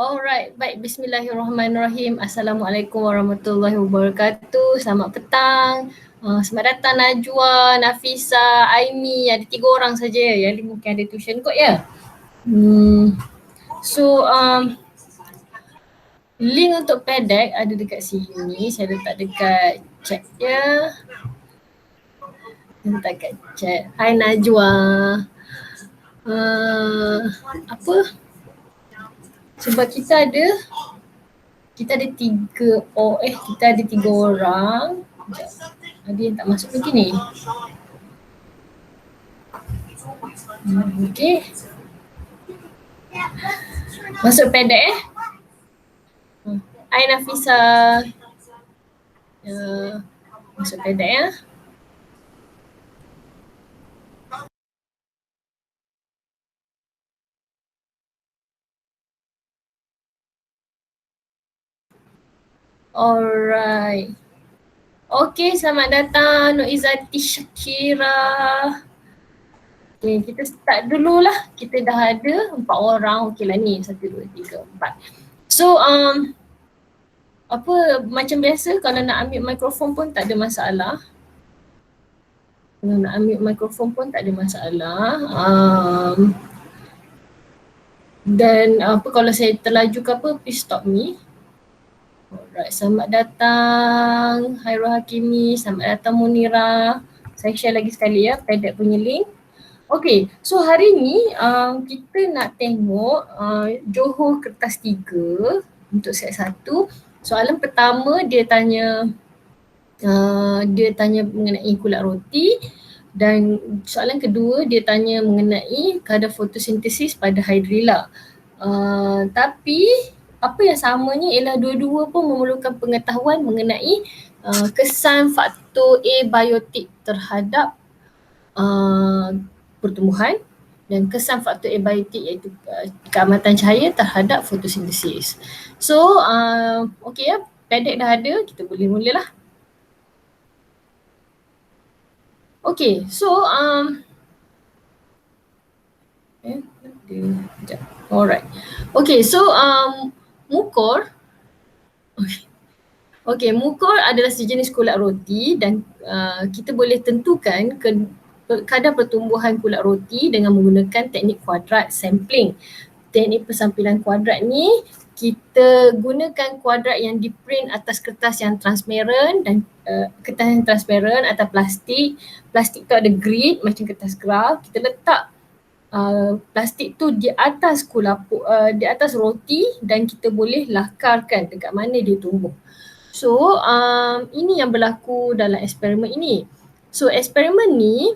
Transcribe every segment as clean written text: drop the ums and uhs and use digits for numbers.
Alright, baik. Bismillahirrahmanirrahim. Assalamualaikum warahmatullahi wabarakatuh. Selamat petang. Selamat datang Najwa, Nafisa, Aimi. Ada 3 orang saja yang mungkin ada tuition kot ya. So, link untuk PEDEC ada dekat sini. Saya letak dekat chat ya. Letak dekat chat. Hai Najwa. Apa? Sebab kita ada 3 orang. Ada yang tak masuk lagi ni. Okey. Masuk pendek Hai Nafisa. Masuk pendek ya. Alright. Okey, selamat datang Nur Izzati Shakira. Okay, kita start dululah. Kita dah ada 4 orang. Okey lah ni, 1, 2, 3, 4. So, macam biasa kalau nak ambil mikrofon pun tak ada masalah. Kalau nak ambil mikrofon pun tak ada masalah. Dan kalau saya terlaju ke apa, please stop me. Alright, selamat datang Hairul Hakimi, selamat datang Munira. Saya share lagi sekali ya, PEDEC punya link. Okay, so hari ni kita nak tengok Johor Kertas 3 untuk set 1. Soalan pertama dia tanya mengenai kulat roti, dan soalan kedua dia tanya mengenai kadar fotosintesis pada hydrilla. Tapi apa yang samanya ialah dua-dua pun memerlukan pengetahuan mengenai kesan faktor abiotik terhadap pertumbuhan dan kesan faktor abiotik iaitu keamatan cahaya terhadap fotosintesis. So, okey ya, PEDEC dah ada, kita boleh mulalah. Okay, so alright. Okay, so mukor. Okay, mukor adalah sejenis kulat roti dan kita boleh tentukan kadar pertumbuhan kulat roti dengan menggunakan teknik kuadrat sampling. Teknik persampilan kuadrat ni kita gunakan kuadrat yang diprint atas kertas yang transparent dan kertas yang transparent atau plastik. Plastik tu ada grid macam kertas graf. Kita letak plastik tu di atas di atas roti dan kita boleh lakarkan dekat mana dia tumbuh. So ini yang berlaku dalam eksperimen ini. So eksperimen ni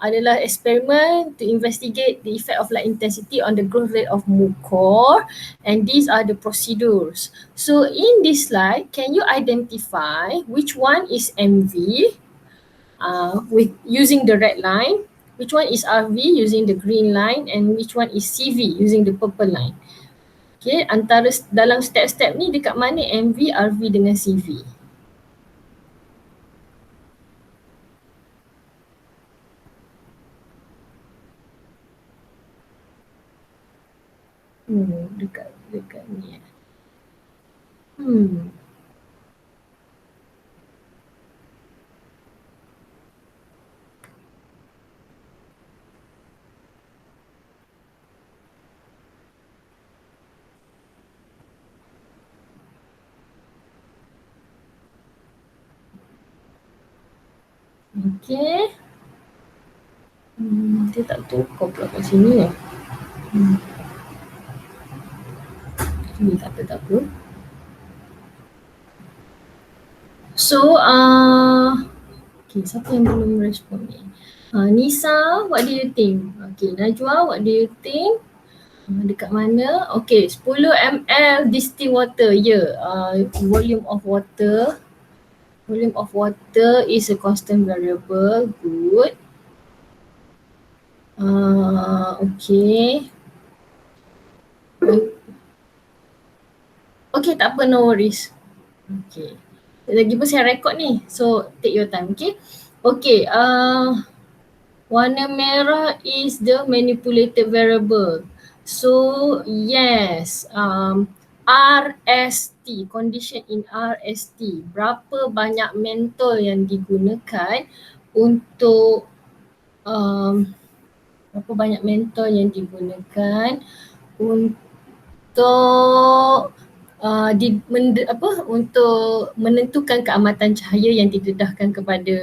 adalah eksperimen to investigate the effect of light intensity on the growth rate of mukor, and these are the procedures. So in this slide, can you identify which one is MV with using the red line, which one is RV using the green line, and which one is CV using the purple line? Okay, antara dalam step-step ni dekat mana MV, RV dengan CV? Dekat ni. Okay. Dia tak tukar pula kat sini ya. Ini tak apa. So, okay, siapa yang belum respon ni? Nisa, what do you think? Okay, Najwa, what do you think? Dekat mana? Okay, 10 ml distilled water. Volume of water. Volume of water is a constant variable. Good. Okay. Okay, tak apa, no worries. Okay. Lagi pun saya rekod ni. So, take your time, okay? Okay, warna merah is the manipulated variable. So yes, RST, condition in RST, berapa banyak mentol yang digunakan untuk berapa banyak mentol yang digunakan untuk untuk menentukan keamatan cahaya yang didedahkan kepada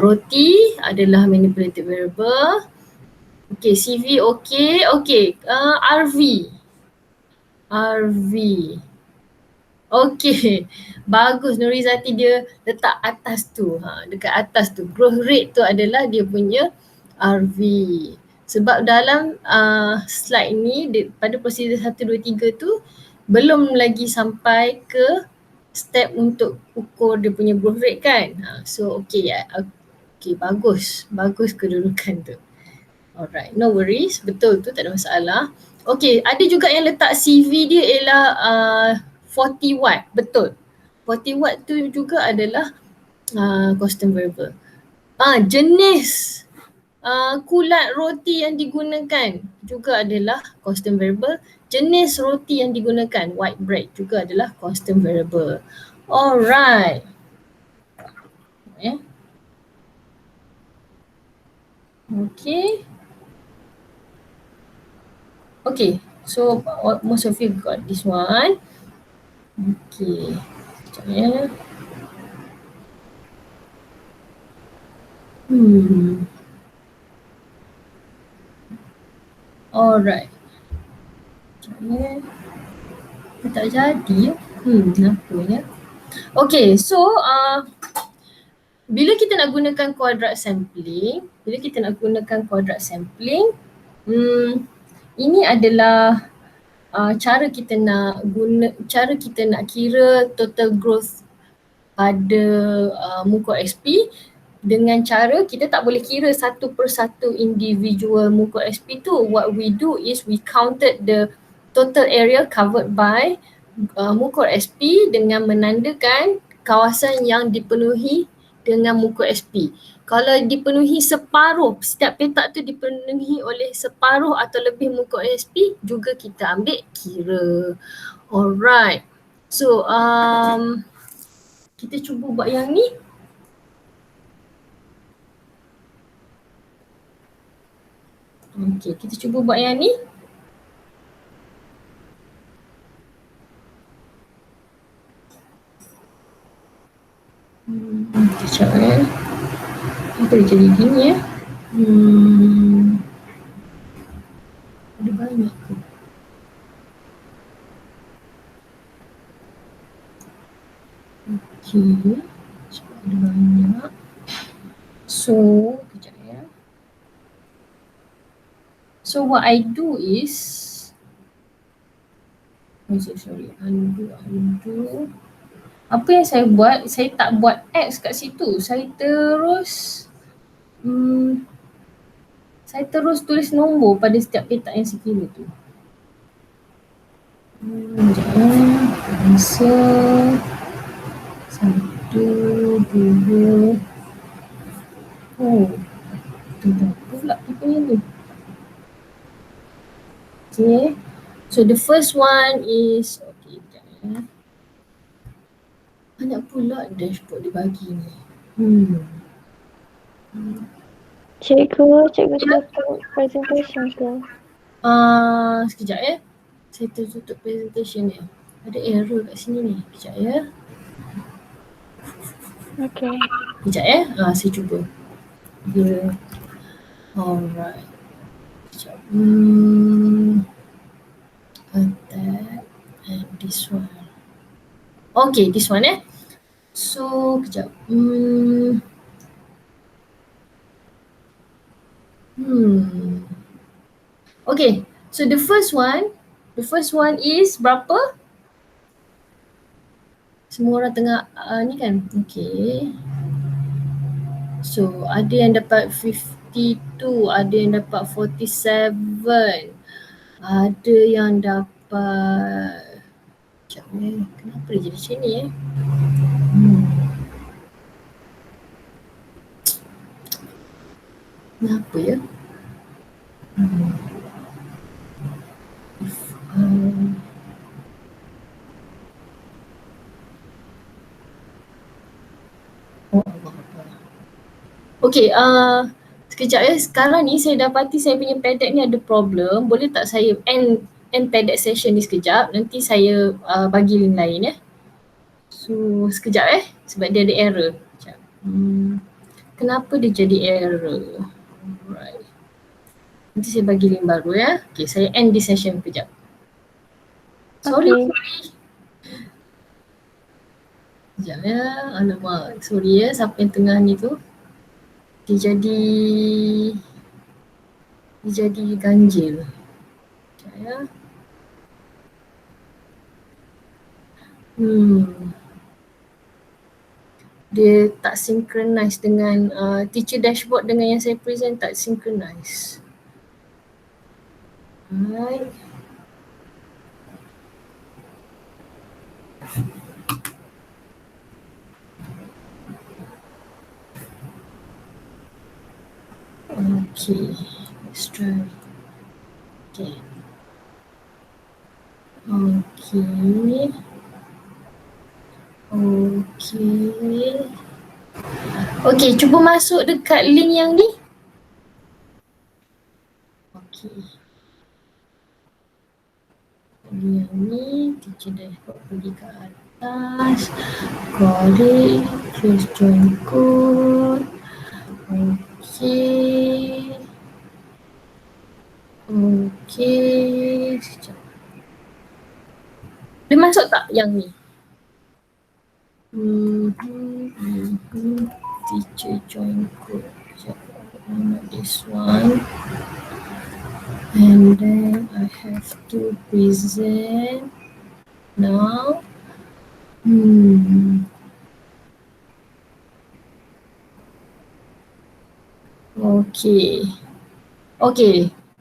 roti adalah manipulated variable. Okay, CV okay. Okay, RV. RV. Okay, bagus Nurizati, dia letak atas tu. Dekat atas tu. Growth rate tu adalah dia punya RV. Sebab dalam slide ni pada prosedur 1, 2, 3 tu belum lagi sampai ke step untuk ukur dia punya growth rate kan. So okay, okay, bagus. Bagus kedudukan tu. Alright, no worries. Betul tu, tak ada masalah. Okay, ada juga yang letak CV dia ialah 40 watt. Betul. 40 watt tu juga adalah constant variable. Jenis kulat roti yang digunakan juga adalah constant variable. Jenis roti yang digunakan, white bread, juga adalah constant variable. Alright. Okay. Okay, so most of you got this one. Okay, sekejap ya. Alright. Sekejap ya. Tak jadi ya. Kenapa ya? Okay, so bila kita nak gunakan quadrat sampling, ini adalah cara kita nak kira total growth pada muka XP dengan cara kita tak boleh kira satu persatu individual muka XP tu. What we do is we counted the total area covered by muka XP dengan menandakan kawasan yang dipenuhi dengan muka XP. Kalau dipenuhi separuh, setiap petak tu dipenuhi oleh separuh atau lebih muka XP, juga kita ambil kira. Alright. So kita cuba buat yang ni. Okay, kita cuba buat yang ni. Sekejap ya. Apa dia jadi gini ya? Ada banyak ke? Okay, sebab ada banyak. So, sekejap ya. So what I do is, undo. Apa yang saya buat, saya tak buat X kat situ. Saya terus tulis nombor pada setiap petak yang sekira tu. Sekejap ya. Answer 1, 2. Tunggu pula apa yang tu. Okay. So the first one is, okay, sekejap ya. Banyak pula dashboard dia bagi ni. Cikgu tutup presentation ke? Sekejap ya. Saya tutup presentation ni. Ada error kat sini ni. Sekejap ya. Okay. Sekejap ya. Saya cuba. Yeah. Alright. Sekejap. Attack and this one. Okay, this one eh. So, kejap. Okay, so the first one is berapa? Semua orang tengah ni kan? Okay. So, ada yang dapat 52, ada yang dapat 47, ada yang dapat, sekejap ni, kenapa dia jadi macam ni Kenapa ya? Okay, sekejap ya. Sekarang ni saya dapati saya punya padlet ni ada problem. Boleh tak saya end padlet session ni sekejap. Nanti saya bagi link lain ya. So sekejap sebab dia ada error. Sekejap. Kenapa dia jadi error? Alright. Nanti saya bagi link baru ya. Okay, saya end di session sekejap. Sorry. Sekejap ya. Alamak. Sorry ya siapa yang tengah ni tu. Dia jadi ganjil. Sekejap ya. Dia tak synchronize dengan teacher dashboard dengan yang saya present, tak synchronize. Alright. Okay, let's try. Okay. Okay, cuba masuk dekat link yang ni. Okay. Yang ni, teacher dashboard pergi ke atas. Correct, close join code. Okay. Sekejap. Dia masuk tak yang ni? Teacher join code. This one. And then I have to present now. Okay.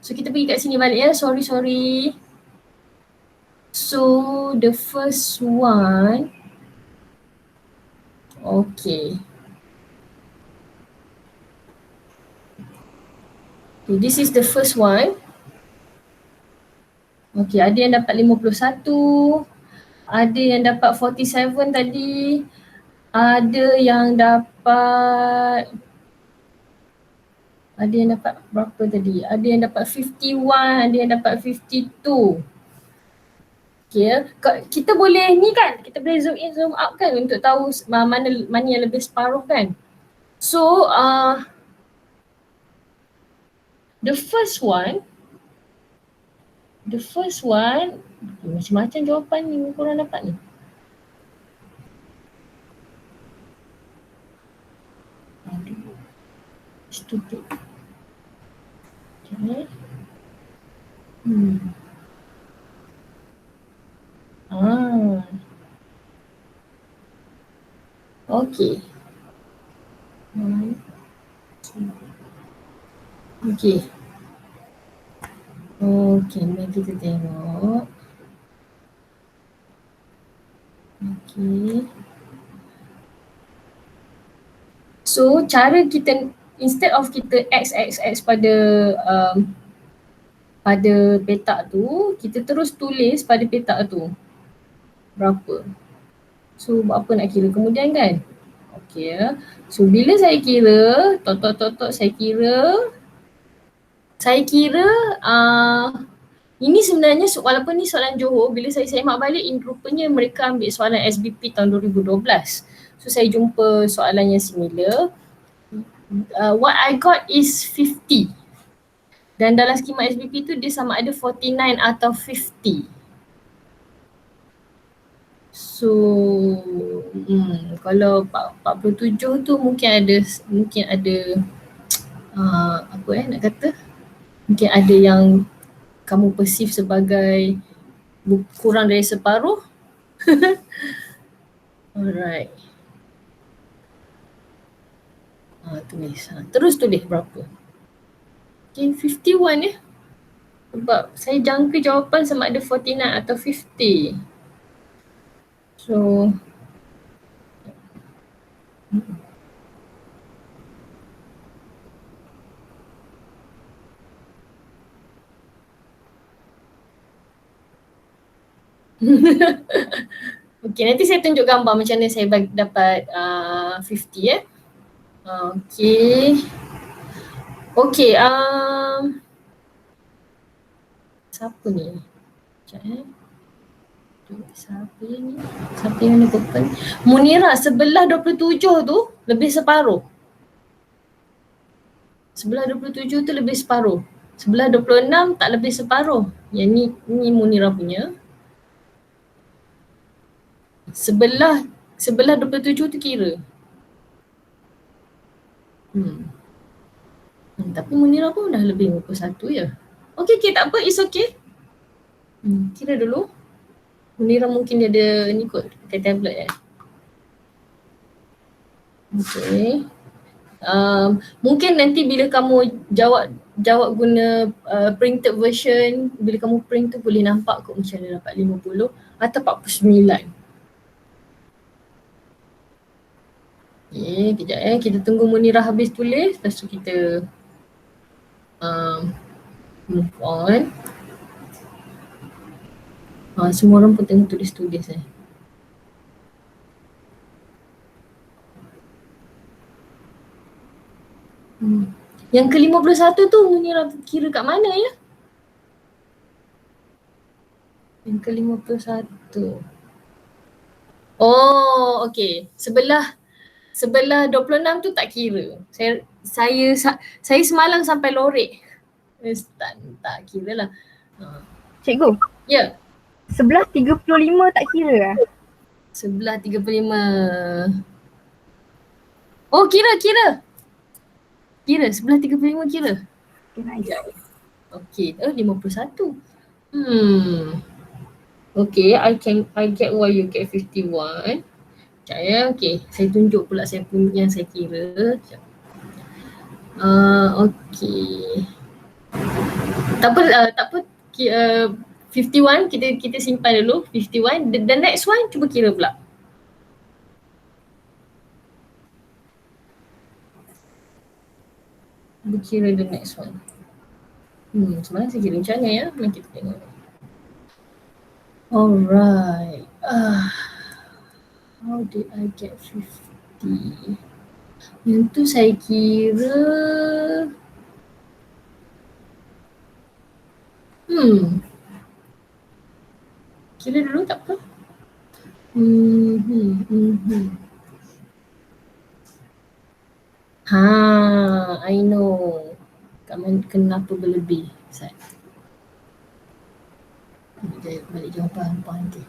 So kita pergi kat sini balik ya. Sorry. So the first one. Okay, this is the first one. Okay, ada yang dapat 51, ada yang dapat 47 tadi, ada yang dapat berapa tadi? Ada yang dapat 51, ada yang dapat 52. Okay, kita boleh ni kan, kita boleh zoom in, zoom out kan untuk tahu mana yang lebih separuh kan. So, the first one, macam-macam jawapan ni korang dapat ni. Stupid. Okay. Okay. Okay, mari kita tengok. Okay. So, cara kita, instead of kita X pada petak tu, kita terus tulis pada petak tu berapa. So, buat apa nak kira kemudian kan? Okay ya. So, bila saya kira, saya kira ini sebenarnya walaupun ni soalan Johor, bila saya semak balik rupanya mereka ambil soalan SBP tahun 2012. So saya jumpa soalan yang similar. What I got is 50. Dan dalam skema SBP tu dia sama ada 49 atau 50. So kalau 47 tu mungkin ada nak kata mungkin ada yang kamu perceive sebagai kurang dari separuh. Alright. Terus tulis berapa. Okay, 51 ya. Sebab saya jangka jawapan sama ada 49 atau 50. So okay, nanti saya tunjuk gambar macam mana saya dapat 50 ya. Okay. Okay, siapa ni? Sekejap Siapa ni? Siapa yang nak open? Munira, sebelah 27 tu lebih separuh. Sebelah 27 tu lebih separuh. Sebelah 26 tak lebih separuh. Yang ni Munira punya. Sebelah 27 tu kira. Tapi Munira pun dah lebih 51 ya. Okay, tak apa, it's okay. Kira dulu. Munira mungkin dia ada ni kot, pakai tablet Okay. Mungkin nanti bila kamu jawab guna printed version, bila kamu print tu boleh nampak kot macam mana dapat 50 atau 49. Okay, kejap kita tunggu Munira habis tulis, lepas tu kita move on. Semua orang pun tengah tulis-tulis Yang ke-51 tu Munira kira kat mana ya? Yang ke-51. Oh, okay. Sebelah 26 tu tak kira. Saya semalam sampai lorek. Tak kira lah. Cikgu? Ya. Sebelah 35 tak kira lah? Sebelah 35. Oh, kira. Kira, sebelah 35 kira. Okay, 51. Okay, I get why you get 51. Sekejap okay. Saya tunjuk pula yang saya kira. Okay. Tak apa. 51 kita simpan dulu. 51. The next one cuba kira pula. Kira the next one. Sebenarnya saya kira macam mana ya? Nanti kita tengok. Alright. How did I get 50? Yang tu saya kira kira dulu tak apa. I know. Kenapa berlebih? Balik jawapan apa nanti.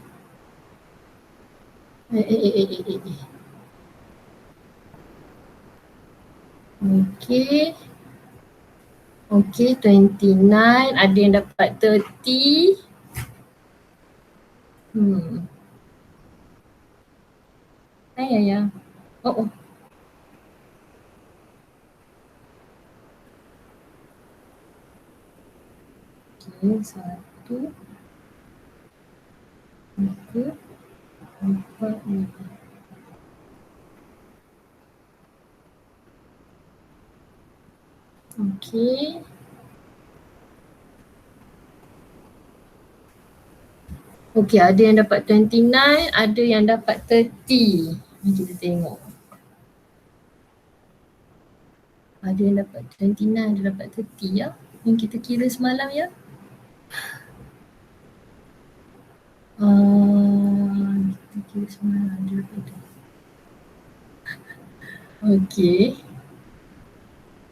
Okay, 29. Ada yang dapat 30. Ya. Oh. Okay, 1. 2. 4. Okay. Okay, ada yang dapat 29, ada yang dapat 30. Kita tengok. Ada yang dapat 29, ada dapat 30 ya. Yang kita kira semalam ya. Kita kira semalam ada dapat 30. Okay.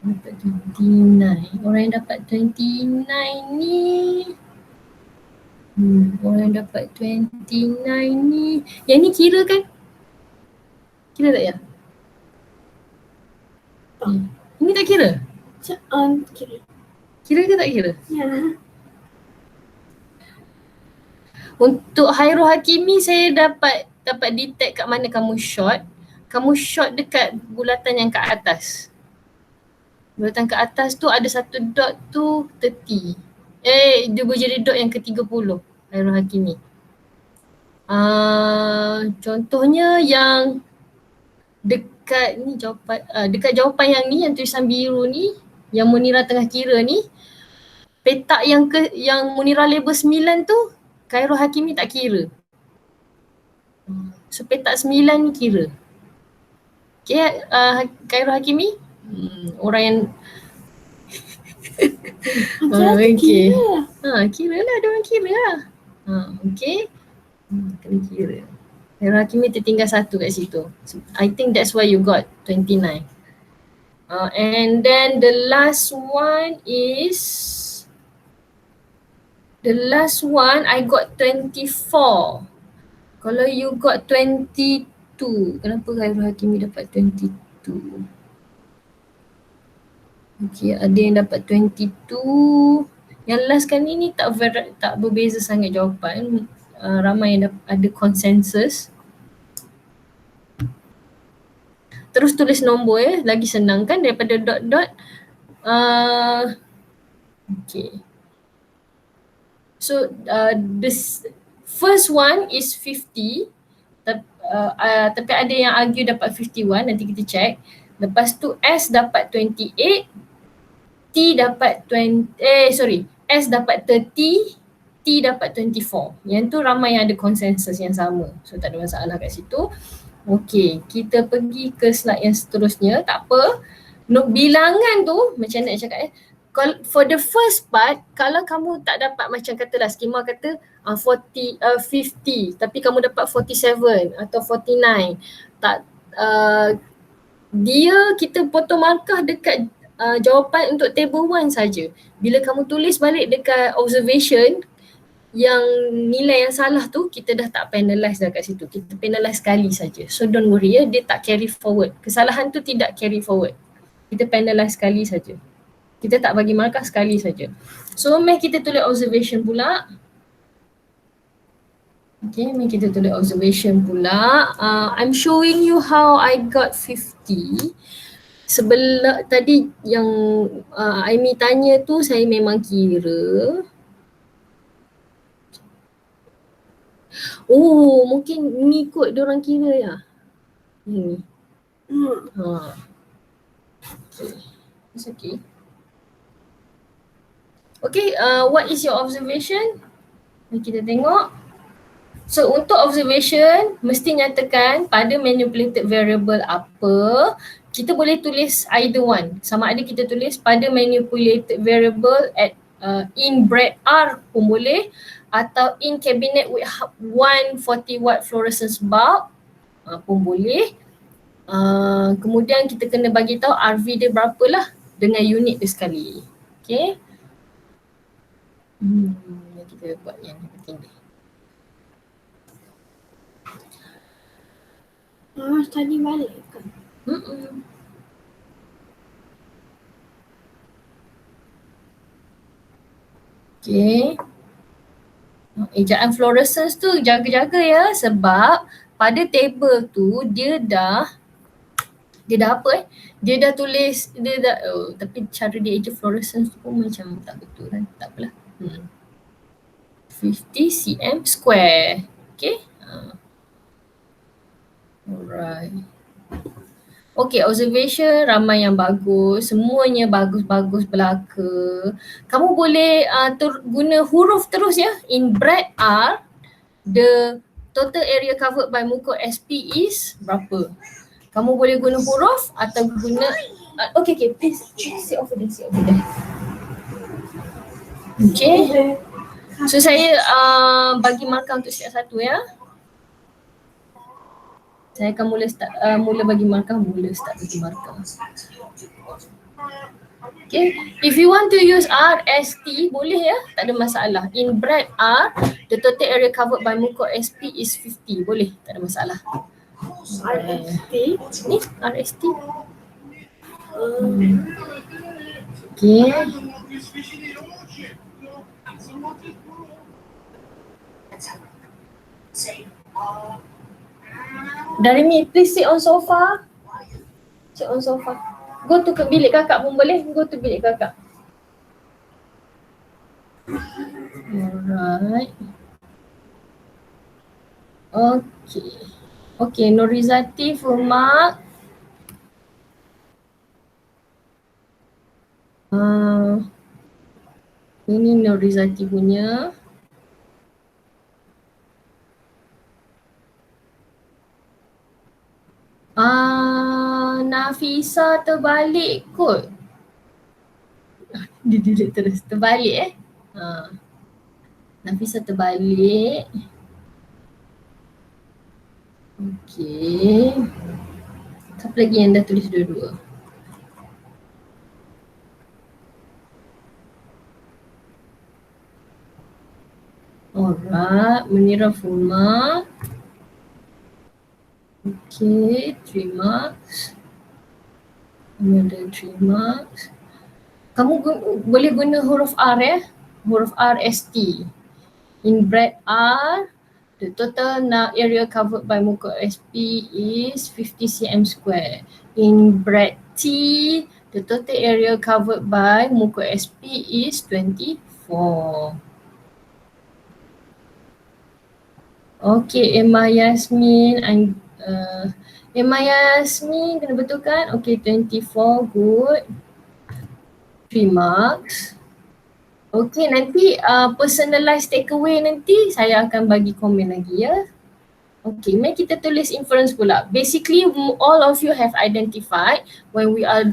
Dapat 29. Orang yang dapat 29 ni orang yang dapat 29 ni, yang ni kira kan? Kira tak ya? Ini tak kira? Kira. Kira ke tak kira? Ya. Untuk Khairul Hakimi saya dapat detect kat mana kamu short. Kamu short dekat bulatan yang kat atas. Bulatan kat atas tu ada satu dot tu 30. Dia berjadi dot yang ke-30 Khairul Hakimi. Contohnya yang dekat ni dekat jawapan yang ni, yang tulisan biru ni, yang Munira tengah kira ni, petak yang Munira label 9 tu Khairul Hakimi tak kira. So petak 9 ni kira. Okay, Khairul Hakimi? Orang yang okay. Kira lah, dia orang kira lah. Okay. Kena kira. Khairul Hakimi tertinggal 1 kat situ. So, I think that's why you got 29. And then the last one I got 24. Kalau you got 22, kenapa Khairul Hakimi dapat 22? Okay, ada yang dapat 22. Yang last kali ni tak berbeza sangat jawapan. Ramai yang ada konsensus. Terus tulis nombor ya, lagi senang kan daripada dot-dot. Okay. So this first one is 50. Tapi ada yang argue dapat 51, nanti kita check. Lepas tu S dapat 28, S dapat 30, T dapat 24. Yang tu ramai yang ada konsensus yang sama. So tak ada masalah kat situ. Okay, kita pergi ke slide yang seterusnya. Tak apa. Bilangan tu macam nak cakap for the first part, kalau kamu tak dapat macam katalah skema kata 50 tapi kamu dapat 47 atau 49, tak kita potong markah dekat jawapan untuk table 1 saja. Bila kamu tulis balik dekat observation, yang nilai yang salah tu kita dah tak penalize dah kat situ. Kita penalize sekali saja. So don't worry ya, dia tak carry forward. Kesalahan tu tidak carry forward. Kita penalize sekali saja. Kita tak bagi markah sekali saja. So mari kita tulis observation pula. Okay, mari kita tulis observation pula. I'm showing you how I got 50. Sebelah tadi yang Aimi tanya tu saya memang kira. Oh, mungkin mengikut diorang kira ya. Ini. Okay. It's okay. Okay, what is your observation? Mari kita tengok. So untuk observation, mesti nyatakan pada manipulated variable apa, kita boleh tulis either one. Sama ada kita tulis pada manipulated variable at in bracket R pun boleh, atau in cabinet with 140 watt fluorescence bulb pun boleh. Kemudian kita kena bagi tahu RV dia berapa lah dengan unit dia sekali. Okay. Kita buat yang penting ni. Tadi balik kan? Okay. Ejaan fluorescence tu jaga-jaga ya, sebab pada table tu dia dah apa dia dah tulis, tapi cara dia eja fluorescence tu pun macam tak betul kan, tak apalah. 50 cm square. Okay. Alright. Okay, observation ramai yang bagus, semuanya bagus-bagus belaka. Kamu boleh guna huruf terus ya. In bracket R, the total area covered by muka SP is berapa? Kamu boleh guna huruf atau guna okay, please sit over there. Okay. So saya bagi markah untuk setiap satu ya. Saya akan mula bagi markah. Okay, if you want to use RST boleh ya, tak ada masalah. In bracket R, the total area covered by muka SP is 50, boleh, tak ada masalah. RST? Ni RST. Okay. Darimi, please sit on sofa. Sit on sofa. Go to bilik kakak pun boleh. Go to bilik kakak. Alright. Okay. Okay, Nurizati full mark. Ini Nurizati punya. Nafisa terbalik kot. Dia duduk terus. Terbalik Nafisa terbalik. Okey. Siapa lagi yang dah tulis dua-dua? Alright, Munira Fuma. Okay, 3 marks. Another 3 marks. Kamu boleh guna huruf R huruf R ST. In bracket R, the total area covered by muka SP is 50 cm square. In bracket T, the total area covered by muka SP is 24. Okay, Emma Yasmin, Emma Yasmin kena betulkan. Okay, 24, good. 3 marks. Okay, nanti personalized takeaway nanti saya akan bagi komen lagi ya. Okay, mari kita tulis inference pula. Basically, all of you have identified when we are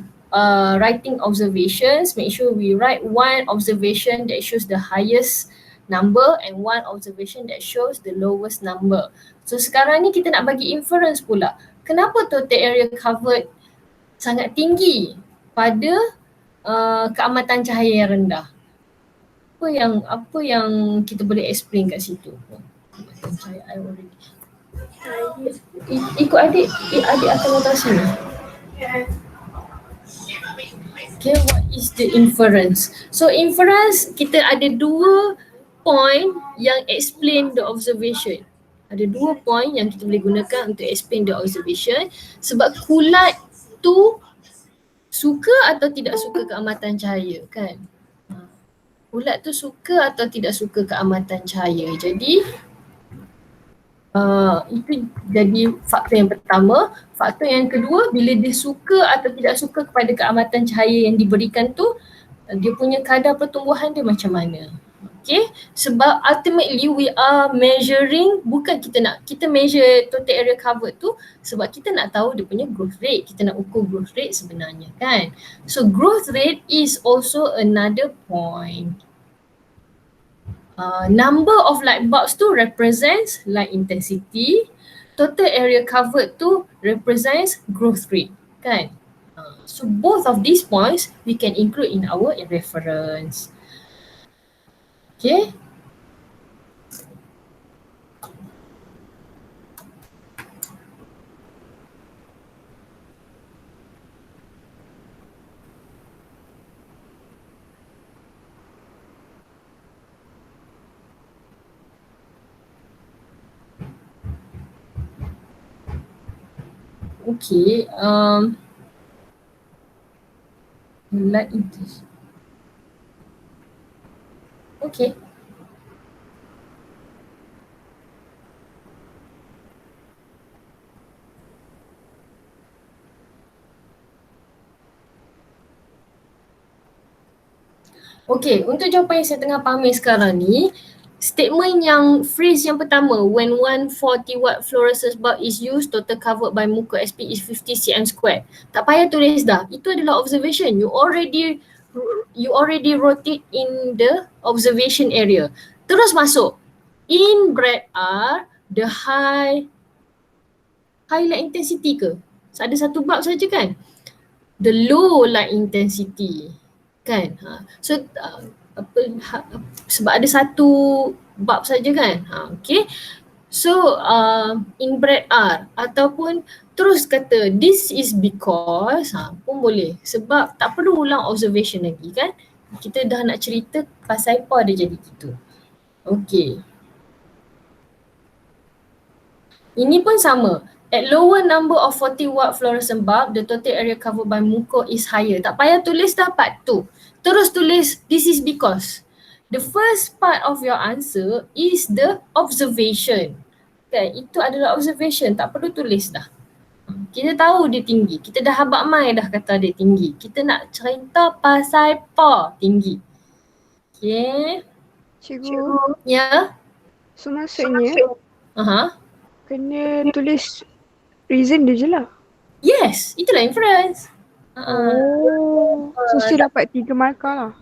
writing observations, make sure we write one observation that shows the highest number and one observation that shows the lowest number. So sekarang ni kita nak bagi inference pula. Kenapa total area covered sangat tinggi pada keamatan cahaya yang rendah? Apa yang kita boleh explain kat situ? Keamatan cahaya I already. Ikut adik akan notasi ni. Okay, what is the inference? So inference kita ada 2 point yang explain the observation. Ada 2 point yang kita boleh gunakan untuk explain the observation. Sebab kulat tu suka atau tidak suka keamatan cahaya kan? Kulat tu suka atau tidak suka keamatan cahaya. Jadi itu jadi faktor yang pertama. Faktor yang kedua, bila dia suka atau tidak suka kepada keamatan cahaya yang diberikan tu, dia punya kadar pertumbuhan dia macam mana. Okay, sebab ultimately we are measuring, bukan kita measure total area covered tu sebab kita nak tahu dia punya growth rate. Kita nak ukur growth rate sebenarnya kan. So growth rate is also another point. Number of light bulbs tu represents light intensity. Total area covered tu represents growth rate kan. So both of these points we can include in our reference. Okay. Okay, light intensity. Okay. Okay, untuk jawapan yang saya tengah pamer sekarang ni, statement yang phrase yang pertama, when 140 watt fluorescence bulb is used, total covered by muka SP is 50 cm square. Tak payah tulis dah. Itu adalah observation. You already wrote it in the observation area. Terus masuk. In bracket R, the high light intensity ke? Ada satu bulb saja kan? The low light intensity kan? So sebab ada satu bab saja kan. Okay. So in bracket R ataupun terus kata this is because pun boleh. Sebab tak perlu ulang observation lagi kan. Kita dah nak cerita pasal apa dia jadi gitu. Okay. Ini pun sama. At lower number of 40 watt fluorescent bulb, the total area covered by muka is higher. Tak payah tulis dah part tu. Terus tulis this is because. The first part of your answer is the observation. Okay, itu adalah observation. Tak perlu tulis dah. Kita tahu dia tinggi. Kita dah habaq mai dah kata dia tinggi. Kita nak cerita pasal apa tinggi. Okay. Cikgu. Ya. So maksudnya Aha. kena tulis reason dia je lah. Yes, itulah inference. Oh, so still dapat 3 markah lah.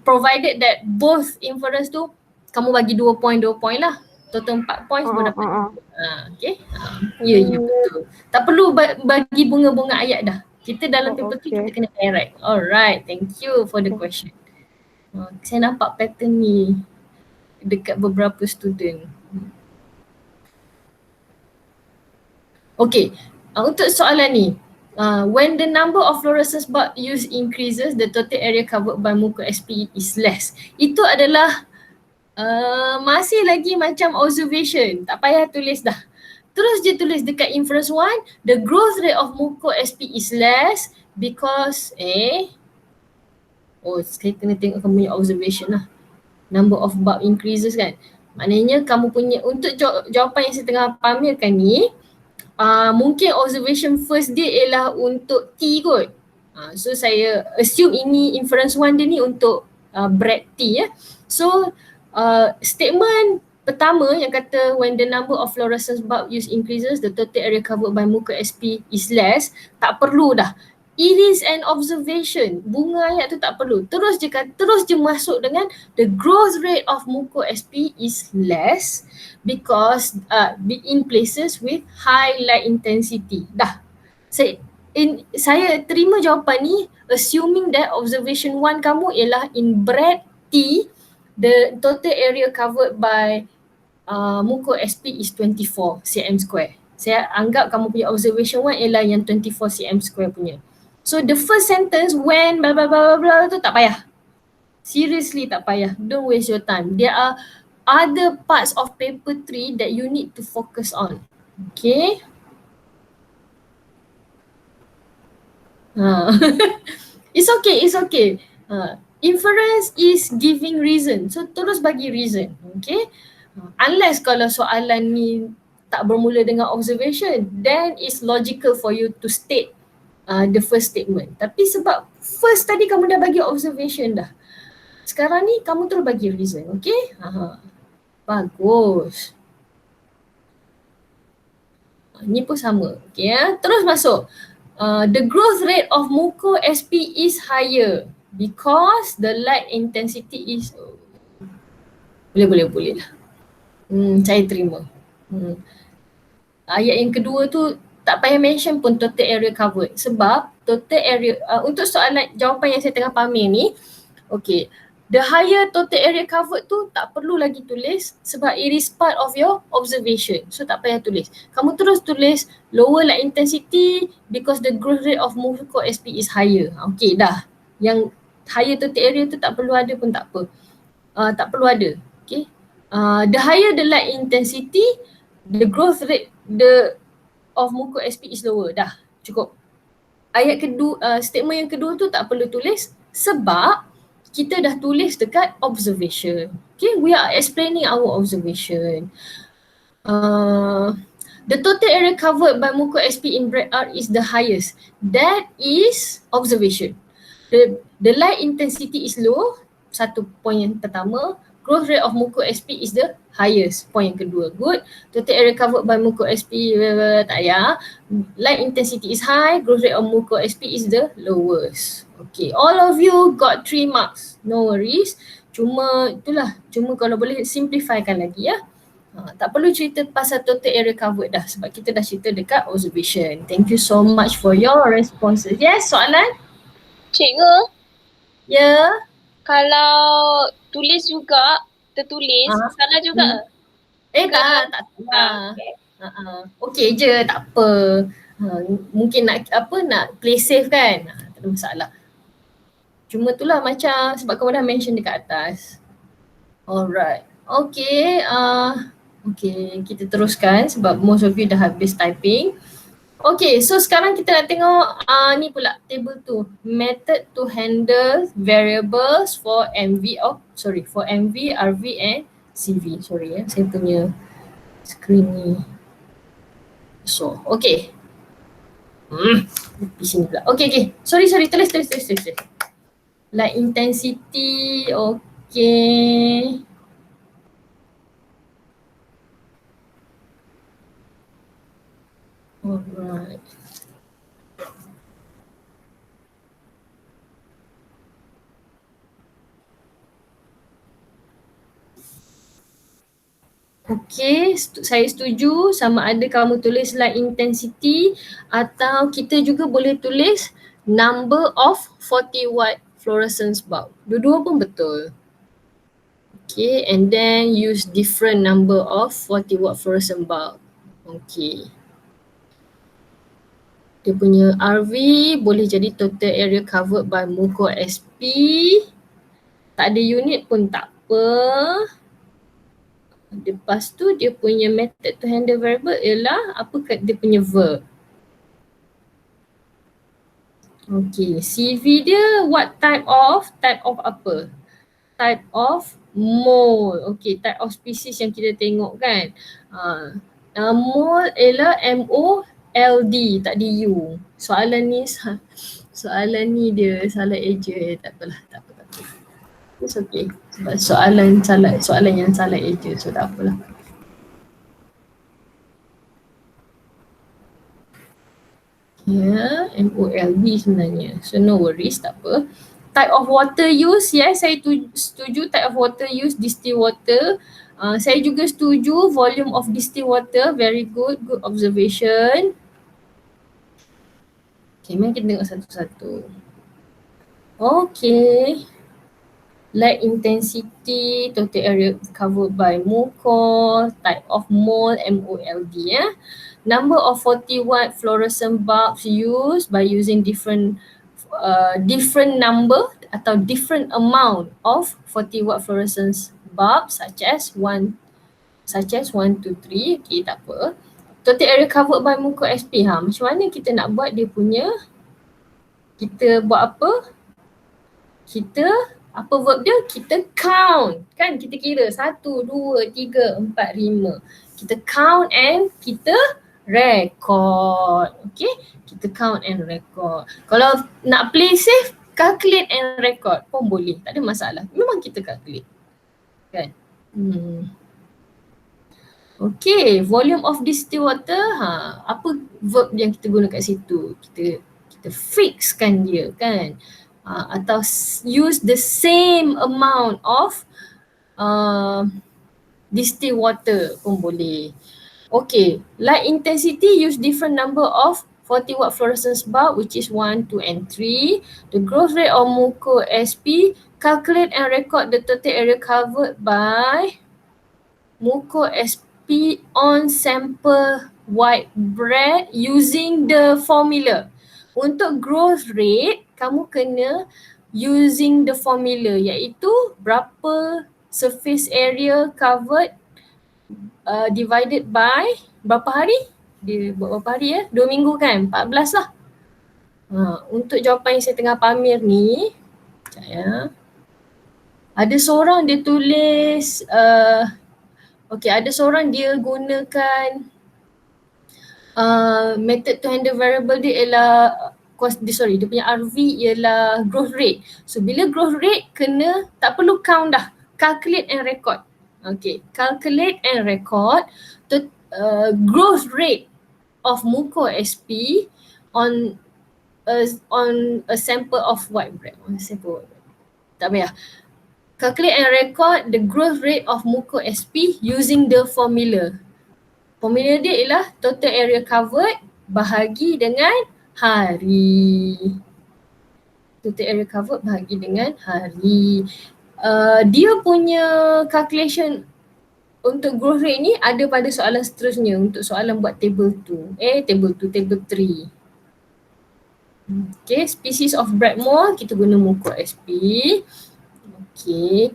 Provided that both inference tu kamu bagi 2 point lah. Total 4 points baru dapat. Okay. Ya, betul. Tak perlu bagi bunga-bunga ayat dah. Kita dalam paper tu kita kena direct. Alright, thank you for the question. Saya nampak pattern ni dekat beberapa student. Okay, untuk soalan ni, when the number of fluorescence bulb used increases, the total area covered by muka SP is less. Itu adalah masih lagi macam observation, tak payah tulis dah. Terus je tulis dekat inference 1, the growth rate of muka SP is less because saya kena tengok kamu punya observation lah. Number of bulb increases kan. Maknanya kamu punya, untuk jawapan yang saya tengah pamerkan ni, mungkin observation first dia ialah untuk T kot. So saya assume ini inference 1 dia ni untuk Brad T ya. So statement pertama yang kata when the number of fluorescence bulb use increases, the total area covered by muka SP is less, tak perlu dah. It is an observation. Bunga ayat tu tak perlu. Terus je masuk dengan the growth rate of muka SP is less because in places with high light intensity. Dah. Saya terima jawapan ni assuming that observation 1 kamu ialah in Brad T, the total area covered by muka SP is 24 cm square. Saya anggap kamu punya observation 1 ialah yang 24 cm square punya. So the first sentence when blah blah blah blah tu tak payah. Seriously tak payah. Don't waste your time. There are other parts of paper 3 that you need to focus on. Okay. It's okay. Inference is giving reason. So terus bagi reason. Okay. Unless kalau soalan ni tak bermula dengan observation, then it's logical for you to state the first statement. Tapi sebab first tadi kamu dah bagi observation dah. Sekarang ni kamu terus bagi reason, okay? Bagus. Ni pun sama, okay ya. Terus masuk. The growth rate of muka SP is higher because the light intensity is boleh lah. Saya terima. Ayat yang kedua tu tak payah mention pun total area covered sebab total area untuk soalan jawapan yang saya tengah pamer ni, okay, the higher total area covered tu tak perlu lagi tulis sebab it is part of your observation. So tak payah tulis. Kamu terus tulis lower light intensity because the growth rate of muka SP is higher. Okay dah. Yang higher total area tu tak perlu ada pun tak apa. Tak perlu ada. Okay. The higher the light intensity, the growth rate of muka SP is lower. Dah, cukup. Ayat kedua, statement yang kedua tu tak perlu tulis sebab kita dah tulis dekat observation. Okay, we are explaining our observation. The total area covered by muka SP in Brad R is the highest. That is observation. The light intensity is low, satu point yang pertama. Growth rate of muka SP is the highest, point yang kedua. Good. Total area covered by muka SP, tak payah. Light intensity is high, growth rate of muka SP is the lowest. Okay, all of you got 3 marks. No worries. Cuma kalau boleh simplifykan lagi ya. Tak perlu cerita pasal total area covered dah sebab kita dah cerita dekat observation. Thank you so much for your responses. Yes, soalan? Cikgu? Ya. Kalau tulis juga, tertulis, salah juga? Tak salah. Okay je, tak apa. Mungkin nak play safe kan? Tak ada masalah. Cuma itulah macam sebab kamu dah mention dekat atas. Alright. Okay, kita teruskan sebab most of you dah habis typing. Okay, so sekarang kita nak tengok ni pula table tu. Method to handle variables for for MV, RV and CV. Sorry ya, saya punya screen ni. So, okay. Di sini pula. Okay. Sorry, tulis. Light intensity, okay. Alright. Okey, saya setuju. Sama ada kamu tulis light intensity atau kita juga boleh tulis number of 40 watt fluorescence bulb. Dua-dua pun betul. Okay, and then use different number of 40 watt fluorescent bulb. Okay. Dia punya RV boleh jadi total area covered by muco SP. Tak ada unit pun tak apa. Lepas tu dia punya method to handle variable ialah apa dia punya verb. Okay, CV dia what type of apa? Type of mole. Okay, type of species yang kita tengok kan. Mole ialah MOLD, tak ada U. Soalan ni dia salah eja. Tak apalah, tak apa. It's okay. Sebab soalan yang salah eja, so tak apalah. Ya, MOLD sebenarnya. So no worries, tak apa. Type of water use, yes, saya setuju type of water use distilled water. Saya juga setuju volume of distilled water, very good observation. Okay, mari kita tengok satu-satu. Okay. Light intensity, total area covered by muco, type of mole, MOLD ya. Number of 40 watt fluorescent bulbs used by using different number atau different amount of 40 watt fluorescence bulbs such as 1 to 3. Okay, tak apa. Total area covered by muco SP. Macam mana kita nak buat dia punya? Kita buat apa? Apa verb dia? Kita count. Kan kita kira 1, 2, 3, 4, 5. Kita count and kita record. Okay? Kita count and record. Kalau nak play safe, calculate and record pun boleh. Tak ada masalah. Memang kita calculate. Kan? Okay, volume of distilled water. Apa verb yang kita guna kat situ? Kita fixkan dia kan. Atau use the same amount of distilled water pun boleh. Okay, light intensity use different number of 40 watt fluorescence bulb which is 1, 2 and 3. The growth rate of muco SP, calculate and record the total area covered by muco SP on sample white bread using the formula. Untuk growth rate, kamu kena using the formula iaitu berapa surface area covered divided by berapa hari? Dia buat berapa hari ya? 2 minggu kan? 14 lah. Untuk jawapan yang saya tengah pamer ni, sekejap ya. Ada seorang dia tulis, ada seorang dia gunakan method to handle variable dia ialah dia punya RV ialah growth rate. So bila growth rate kena tak perlu count dah, calculate and record. Okay, calculate and record the growth rate of muco SP on a sample of white bread. Tak payah. Calculate and record the growth rate of muco SP using the formula. Formula dia ialah total area covered bahagi dengan hari. Total area covered bahagi dengan hari. Dia punya calculation untuk growth rate ni ada pada soalan seterusnya untuk soalan buat table 2. Table 3. Okay, species of bread mold kita guna muco SP. Okay.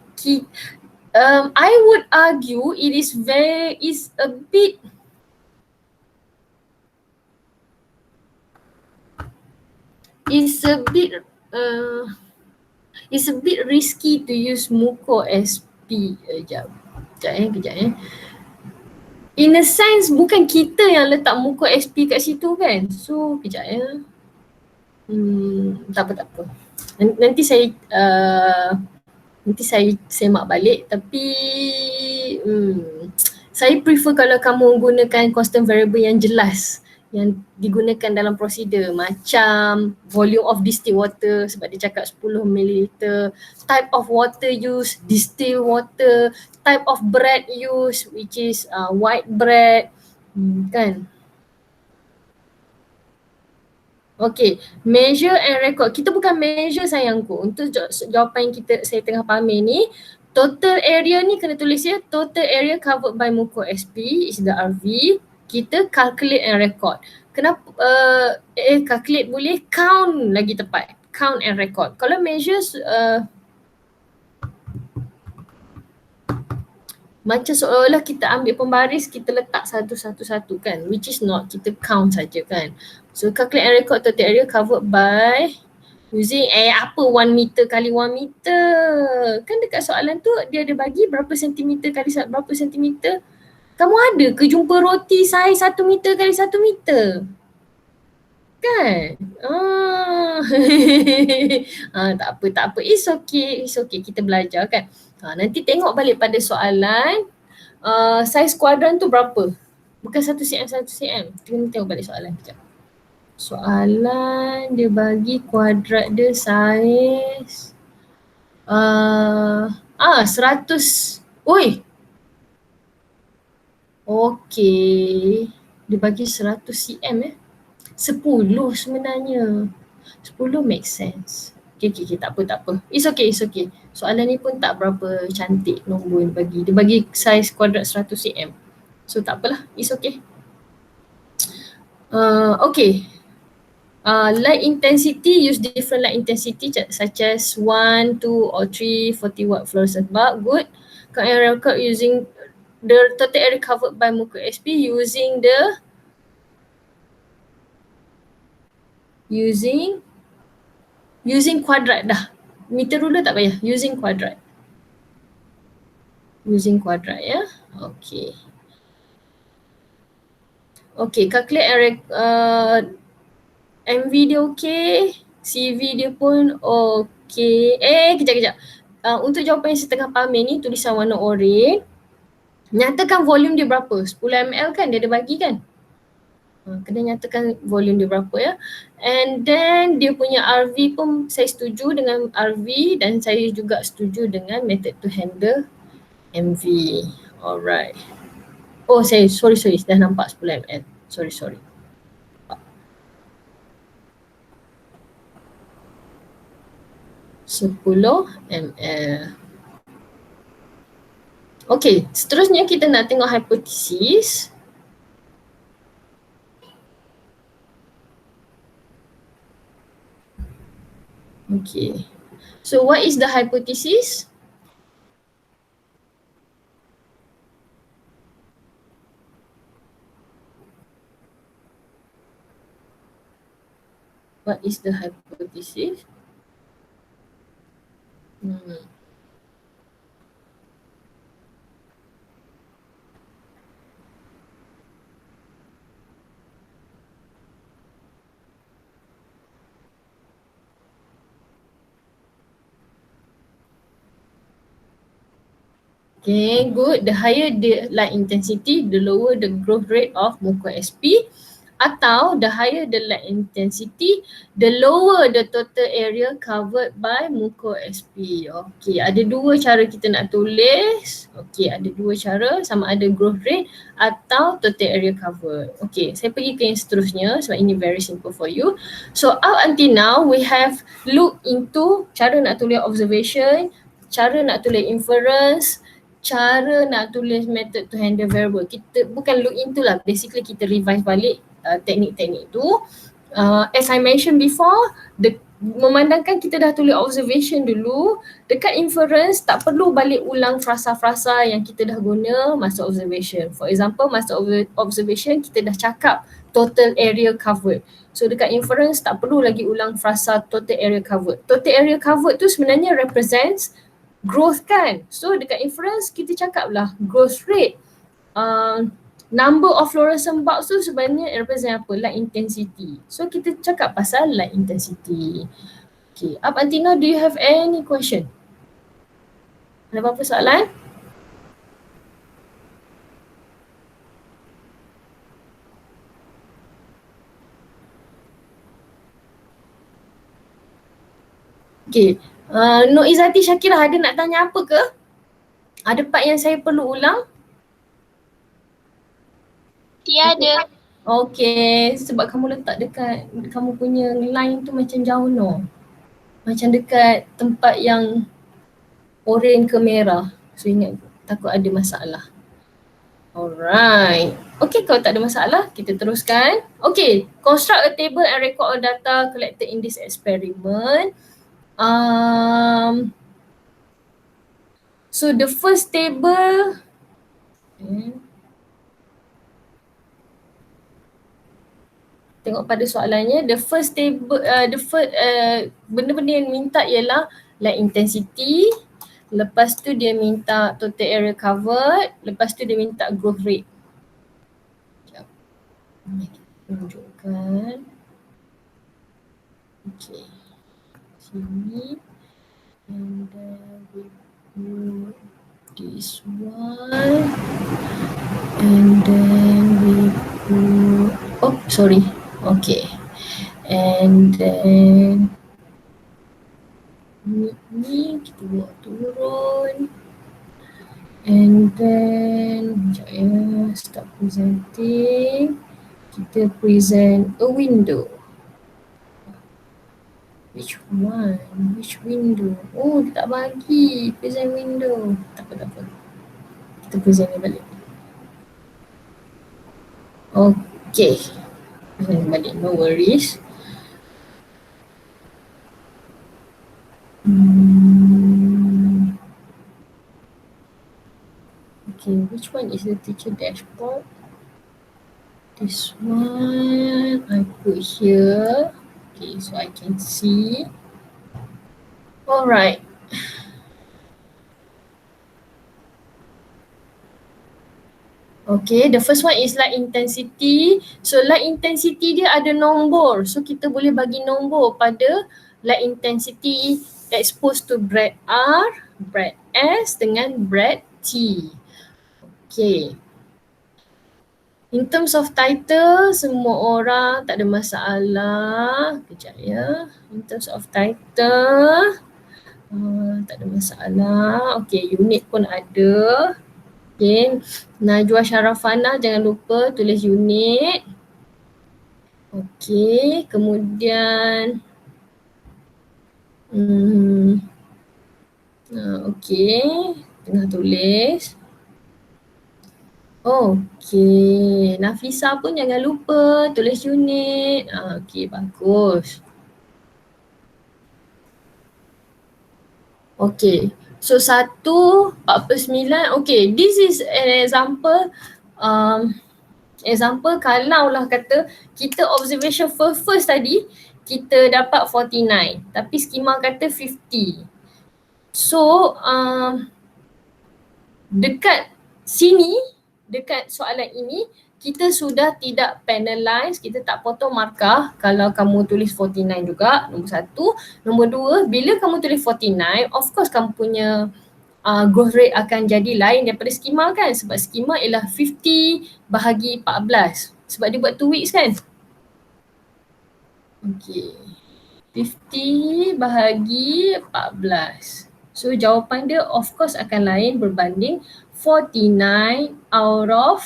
I would argue it is a bit risky to use muco SP. Kejap ya. In a sense bukan kita yang letak muco SP kat situ kan. So kejap ya. Tak apa. Nanti saya semak balik tapi saya prefer kalau kamu gunakan constant variable yang jelas. yang digunakan dalam prosedur, macam volume of distilled water sebab dia cakap 10 ml, type of water used, distilled water, type of bread used which is white bread, kan. Okay, measure and record. Kita bukan measure sayangku. Untuk jawapan yang saya tengah pamer ni, total area ni kena tulis ya. Total area covered by muko SP is the RV. Kita calculate and record. Kenapa calculate boleh, count lagi tepat. Count and record. Kalau measure macam seolah kita ambil pembaris, kita letak satu-satu kan, which is not, kita count saja kan. So calculate and record total area covered by using 1 meter kali 1 meter. Kan dekat soalan tu dia ada bagi berapa sentimeter kali berapa sentimeter. Kamu ada ke jumpa roti saiz 1 meter kali 1 meter? Kan? Tak apa. It's okay. Kita belajar kan. Nanti tengok balik pada soalan saiz kuadran tu berapa? Bukan 1 cm, 1 cm. Kita tengok balik soalan sekejap. Soalan dia bagi kuadrat dia saiz 100. Oi. Okey. Dia bagi 100 cm 10 sebenarnya. 10 make sense. Okay, tak apa. It's okay. Soalan ni pun tak berapa cantik nombor yang bagi. Dia bagi saiz kuadrat 100 cm. So tak apalah, it's okay. Okay. Light intensity, use different light intensity such as 1, 2 or 3 40 watt fluorescent bulb. Good. Count and record using the total area covered by muko SP using kuadrat dah. Meter ruler tak payah. Using kuadrat ya. Okay, calculate and MV dia okay, CV dia pun okay. Kejap. Untuk jawapan yang setengah pamer ni, tulisan warna oranye. Nyatakan volume dia berapa? 10 ml kan dia ada bagi kan? Kena nyatakan volume dia berapa ya. And then dia punya RV pun saya setuju dengan RV dan saya juga setuju dengan method to handle MV. Alright. Sorry. Dah nampak 10 ml. Sorry. Sepuluh ml. Okay, seterusnya kita nak tengok hipotesis. Okay. So what is the hypothesis? What is the hypothesis? Okay, good. The higher the light intensity, the lower the growth rate of muko SP. Atau the higher the light intensity, the lower the total area covered by muko SP. Okay, ada dua cara kita nak tulis. Okay, ada dua cara, sama ada growth rate atau total area covered. Okay, saya pergi ke yang seterusnya sebab ini very simple for you. So up until now, we have looked into cara nak tulis observation, cara nak tulis inference, cara nak tulis method to handle variable. Kita bukan look into lah, basically kita revise balik teknik-teknik tu. As I mentioned before, memandangkan kita dah tulis observation dulu, dekat inference tak perlu balik ulang frasa-frasa yang kita dah guna masa observation. For example, masa observation kita dah cakap total area covered. So dekat inference tak perlu lagi ulang frasa total area covered. Total area covered tu sebenarnya represents growth kan. So dekat inference kita cakap lah growth rate. Number of fluorescent bulbs tu sebenarnya represent apa? Light intensity. So kita cakap pasal light intensity. Okay, up until now do you have any question? Ada apa-apa soalan? Okay. Nur Izzati Syakirah ada nak tanya apa ke? Ada part yang saya perlu ulang? Tiada. Okay, sebab kamu letak dekat kamu punya line tu macam jauh no. Macam dekat tempat yang oren ke merah. So ingat takut ada masalah. Alright. Okay, kalau tak ada masalah, kita teruskan. Okay, construct a table and record all data collected in this experiment. So the first table, tengok pada soalannya, the first table, benda-benda yang minta ialah light intensity, lepas tu dia minta total area covered, lepas tu dia minta growth rate. Sekejap. Tunjukkan. Okay. Sini. And then we put this one. And then we put, oh sorry. Okay. And then ni kita buat turun. And then sekejap ya, start presenting. Kita present a window. Which one? Which window? Oh, dia tak bagi present window. Tak apa. Kita present ni balik. Okay. Present balik, no worries. Okay, which one is the teacher dashboard? This one I put here. Okay, so I can see. Alright. Okay, the first one is light intensity. So light intensity dia ada nombor. So kita boleh bagi nombor pada light intensity exposed to breadth R, breadth S dengan breadth T. Okay. In terms of title, semua orang tak ada masalah. Kejap ya. In terms of title, tak ada masalah. Okay, unit pun ada. Okay, Najwa Syarafana jangan lupa tulis unit. Okay, kemudian okay, tengah tulis. Okay, Nafisa pun jangan lupa tulis unit. Okay, bagus. Okay, so 1:49. Okay, this is an example. Example kalau lah kata kita observation first tadi kita dapat 49 tapi skema kata 50. So dekat sini, dekat soalan ini kita sudah tidak penalize, kita tak potong markah kalau kamu tulis 49 juga, nombor satu. Nombor dua, bila kamu tulis 49, of course kamu punya growth rate akan jadi lain daripada skema kan, sebab skema ialah 50 bahagi 14 sebab dia buat 2 weeks kan. Okay, 50 bahagi 14. So jawapan dia of course akan lain berbanding 49 out of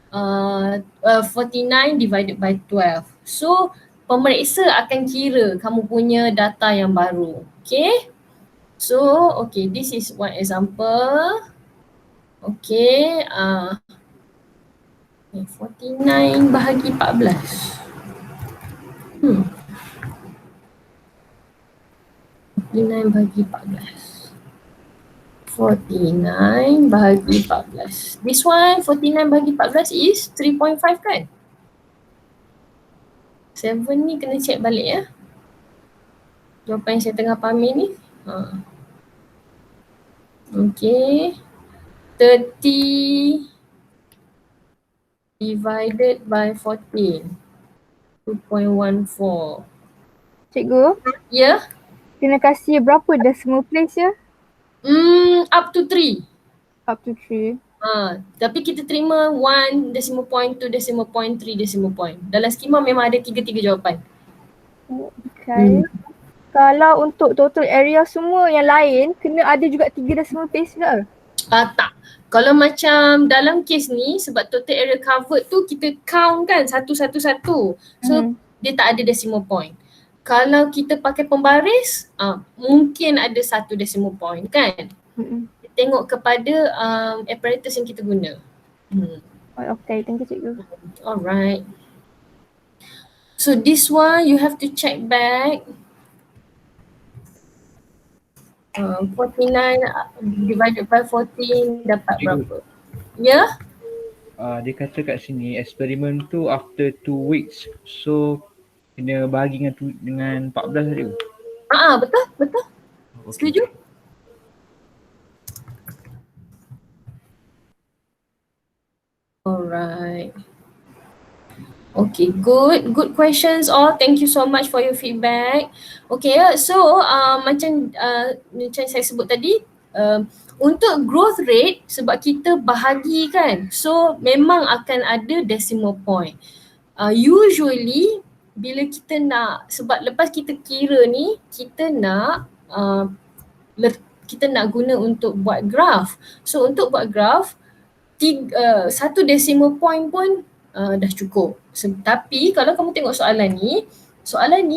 49 divided by 12. So pemeriksa akan kira kamu punya data yang baru. Okay. So okay, this is one example. Okay, 49 bahagi 14. 49 bahagi 14. 49 bahagi 14. This one 49 bahagi 14 is 3.5 kan? 7 ni kena check balik ya. Jawapan yang saya tengah pamer ni. Okay. 30 divided by 14. 2.14. Cikgu, Ya? kena kasih berapa decimal place ya? Up to 3. Up to 3. Tapi kita terima 1 decimal point, 2 decimal point, 3 decimal point. Dalam skema memang ada 3 jawapan. Okay. Kalau untuk total area semua yang lain, kena ada juga 3 decimal place ke? Tak. Kalau macam dalam kes ni, sebab total area covered tu kita count kan satu-satu-satu. So dia tak ada decimal point. Kalau kita pakai pembaris, mungkin ada 1 decimal point kan. Tengok kepada apparatus yang kita guna. Okay, thank you cikgu. Alright. So this one you have to check back. 49 divided by 14 dapat berapa? Ya? Dia kata kat sini eksperimen tu after 2 weeks. So kena bahagi dengan 14 tadi. Betul. Setuju? Alright. Okay, good questions all. Thank you so much for your feedback. Okay, so macam saya sebut tadi, untuk growth rate sebab kita bahagi kan, so memang akan ada decimal point. Usually bila kita nak, sebab lepas kita kira ni, kita nak guna untuk buat graph. So untuk buat graph, 1 decimal point pun dah cukup. Tapi kalau kamu tengok soalan ni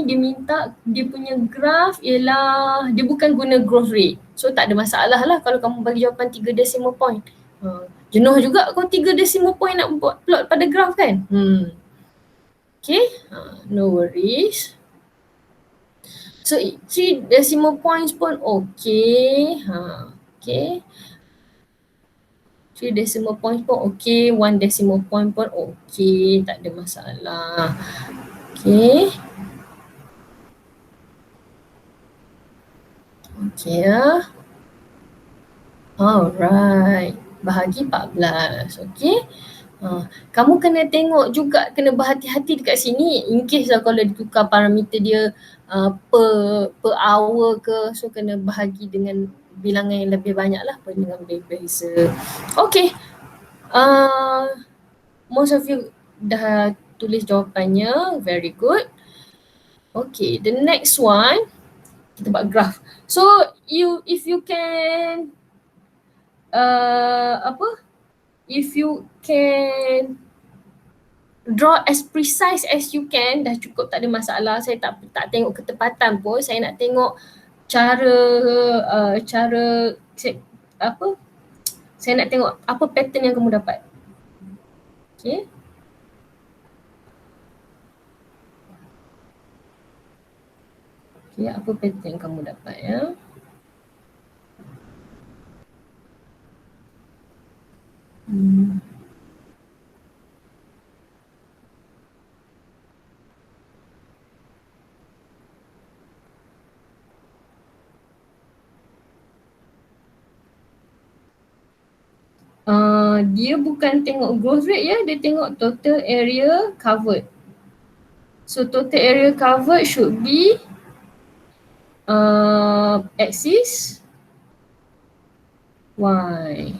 dia minta dia punya graph ialah dia bukan guna growth rate. So tak ada masalah lah kalau kamu bagi jawapan 3 decimal point. Jenuh juga kau 3 decimal point nak buat plot pada graph kan. Okay, no worries. So 3 decimal points pun okay. Okay. 3 decimal point pun okay, 1 decimal point pun okay, tak ada masalah. Okay. Okay ya. Alright, bahagi 14, okay. Kamu kena tengok juga, kena berhati-hati dekat sini in case lah kalau ditukar parameter dia per hour ke, so kena bahagi dengan bilangan yang lebih banyak lah dengan berbeza. Okay, most of you dah tulis jawapannya, very good. Okay, the next one kita buat graph. So if you can if you can draw as precise as you can, dah cukup, tak ada masalah. Saya tak tengok ketepatan pun, saya nak tengok saya nak tengok apa pattern yang kamu dapat. Okay. Okay, apa pattern yang kamu dapat ya. Dia bukan tengok growth rate ya, dia tengok total area covered. So total area covered should be axis Y.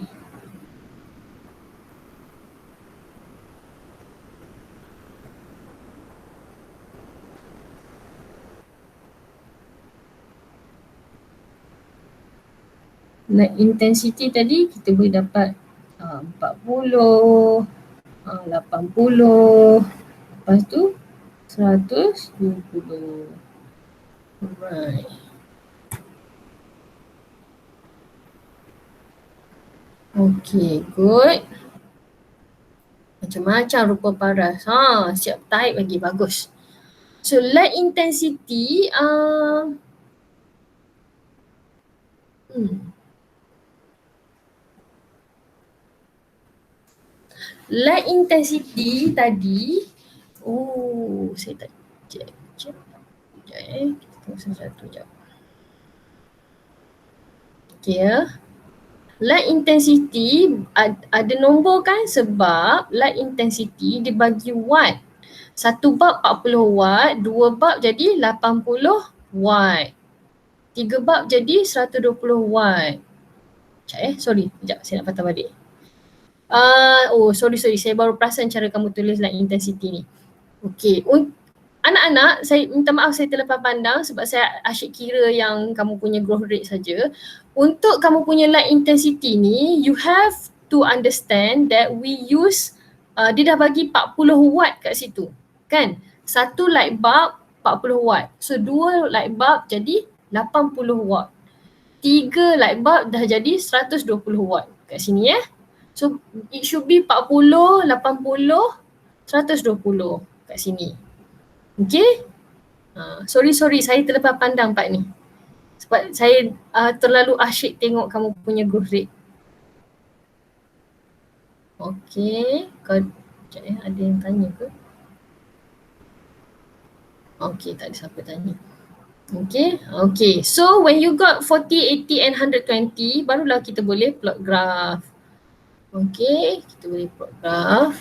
Light intensity tadi kita boleh dapat 40, 80, lepas tu 120. Alright. Okay, good. Macam-macam rupa paras. Siap type lagi, bagus. So light intensity light intensity tadi, saya tak check. Sekejap kita tengok satu sekejap. Okay ya. Light intensity ada nombor kan, sebab light intensity dibagi watt. 1 bulb 40 watt, 2 bulb jadi 80 watt. 3 bulb jadi 120 watt. Sorry, sekejap saya nak patah balik. Sorry, saya baru perasan cara kamu tulis light intensity ni. Okay, anak-anak, saya minta maaf saya terlepas pandang sebab saya asyik kira yang kamu punya growth rate saja. Untuk kamu punya light intensity ni, you have to understand that we use, dia dah bagi 40 watt kat situ. Kan? Satu light bulb 40 watt. So 2 light bulb jadi 80 watt. 3 light bulb dah jadi 120 watt kat sini So it should be 40, 80, 120 kat sini. Okay? Sorry saya terlepas pandang part ni. Sebab saya terlalu asyik tengok kamu punya growth rate. Okay. Sekejap ada yang tanya ke? Okay, tak ada siapa tanya. Okay. So when you got 40, 80 and 120, barulah kita boleh plot graph. Okay, kita boleh plot graph.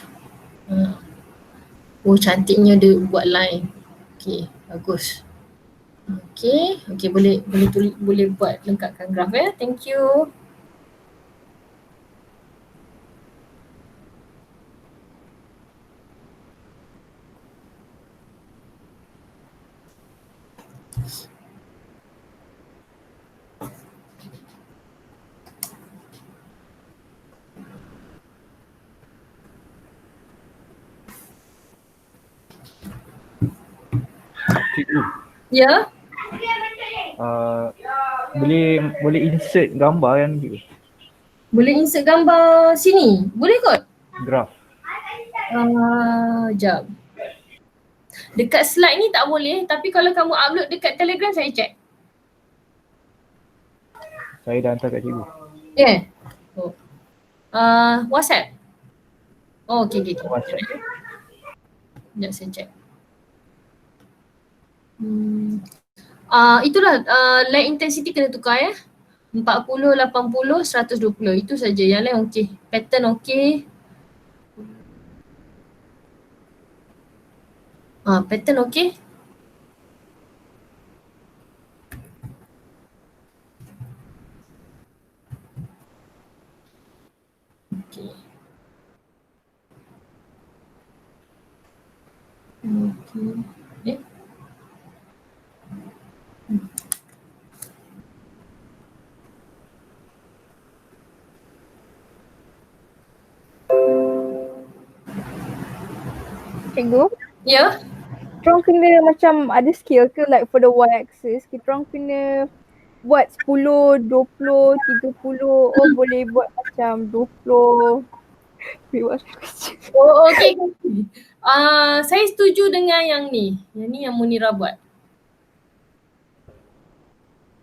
Oh, cantiknya dia buat line. Okay, bagus. Okay, boleh buat lengkapkan graf Thank you. Cikgu, Ya, boleh insert gambar yang ni ke? boleh insert gambar sini. Boleh kot? Graf. Jap. Dekat slide ni tak boleh, tapi kalau kamu upload dekat Telegram saya check. Saya dah hantar kat cikgu. Oh. WhatsApp. Oh, okay. WhatsApp. Sekejap saya check. Itulah light intensity kena tukar 40, 80, 120. Itu saja. Yang lain okey. Pattern okey. Pattern okey. Okey. Cikgu, Ya. korang kena macam ada skill ke like for the y-axis, kita orang kena buat 10, 20, 30, boleh buat macam 20. Wait, what's the question? Oh, okey. Saya setuju dengan yang ni. Yang ni yang Munira buat.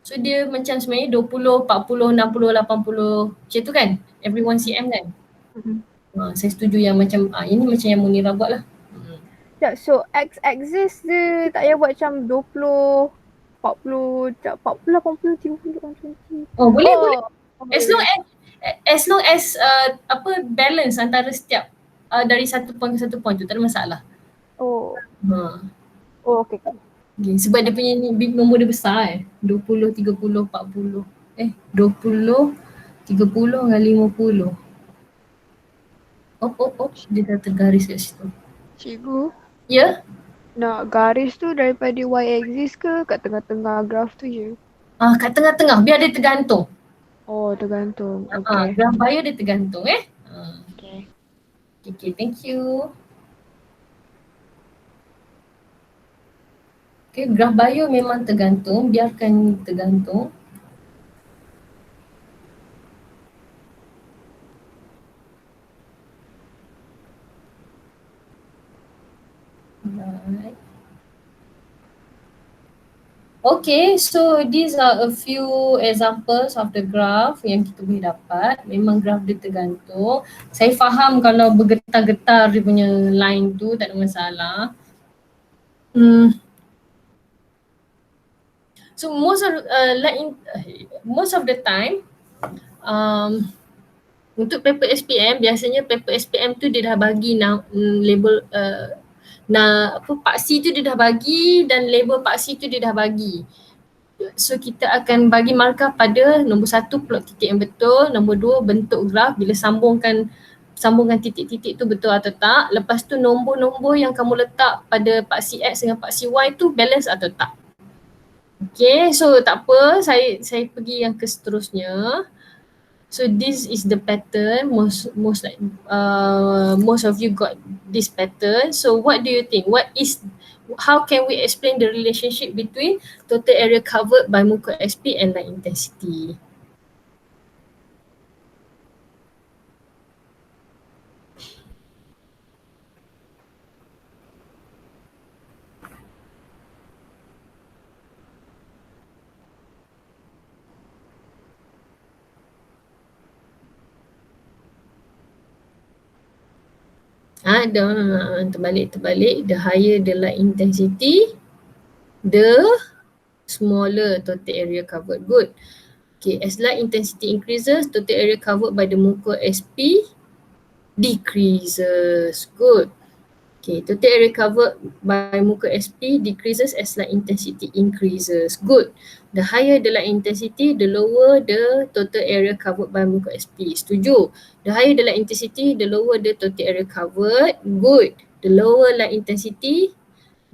So dia macam sebenarnya 20, 40, 60, 80 macam tu kan? Every 1 cm kan? Saya setuju yang macam ini macam yang Munira buat lah. So x-axis dia tak payah buat macam 20, 40, 80, 30, 20. Oh boleh. As long as balance antara setiap dari satu point ke satu point tu tak ada masalah. Okay. Okay, sebab dia punya ni big nombor dia besar 20, 30, 40. 20, 30 dengan 50. Dia dah tergaris kat situ. Cikgu, Ya? nak garis tu daripada y-axis ke kat tengah-tengah graf tu je? Kat tengah-tengah biar dia tergantung. Oh, tergantung. Okay. Graf bio dia tergantung Okay. Okay, thank you. Okay, graf bio memang tergantung, biarkan tergantung. Right. Okay, so these are a few examples of the graph yang kita boleh dapat. Memang graph dia tergantung. Saya faham kalau bergetar-getar dia punya line tu tak ada masalah. So most of the time untuk paper SPM, biasanya paper SPM tu dia dah bagi label paksi tu dia dah bagi dan label paksi tu dia dah bagi. So kita akan bagi markah pada nombor 1 plot titik yang betul, nombor 2 bentuk graf bila sambungkan sambungan titik-titik tu betul atau tak. Lepas tu nombor-nombor yang kamu letak pada paksi X dengan paksi Y tu balance atau tak. Okay, so tak apa, saya pergi yang ke seterusnya. So this is the pattern, most of you got this pattern. So what do you think? How can we explain the relationship between total area covered by muka SP and light intensity? Terbalik. The higher the light intensity, the smaller total area covered. Good. Okay, as light intensity increases, total area covered by the muka SP decreases. Good. Okay, total area covered by muka SP decreases as light intensity increases. Good. The higher the light intensity, the lower the total area covered by muka SP. Setuju? The higher the light intensity, the lower the total area covered. Good. The lower light intensity,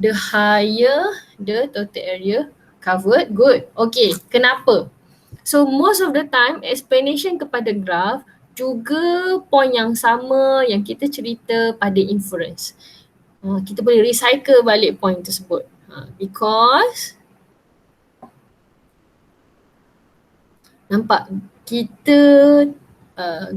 the higher the total area covered. Good. Okay, kenapa? So most of the time explanation kepada graph juga point yang sama yang kita cerita pada inference. Kita boleh recycle balik point tersebut. Because nampak kita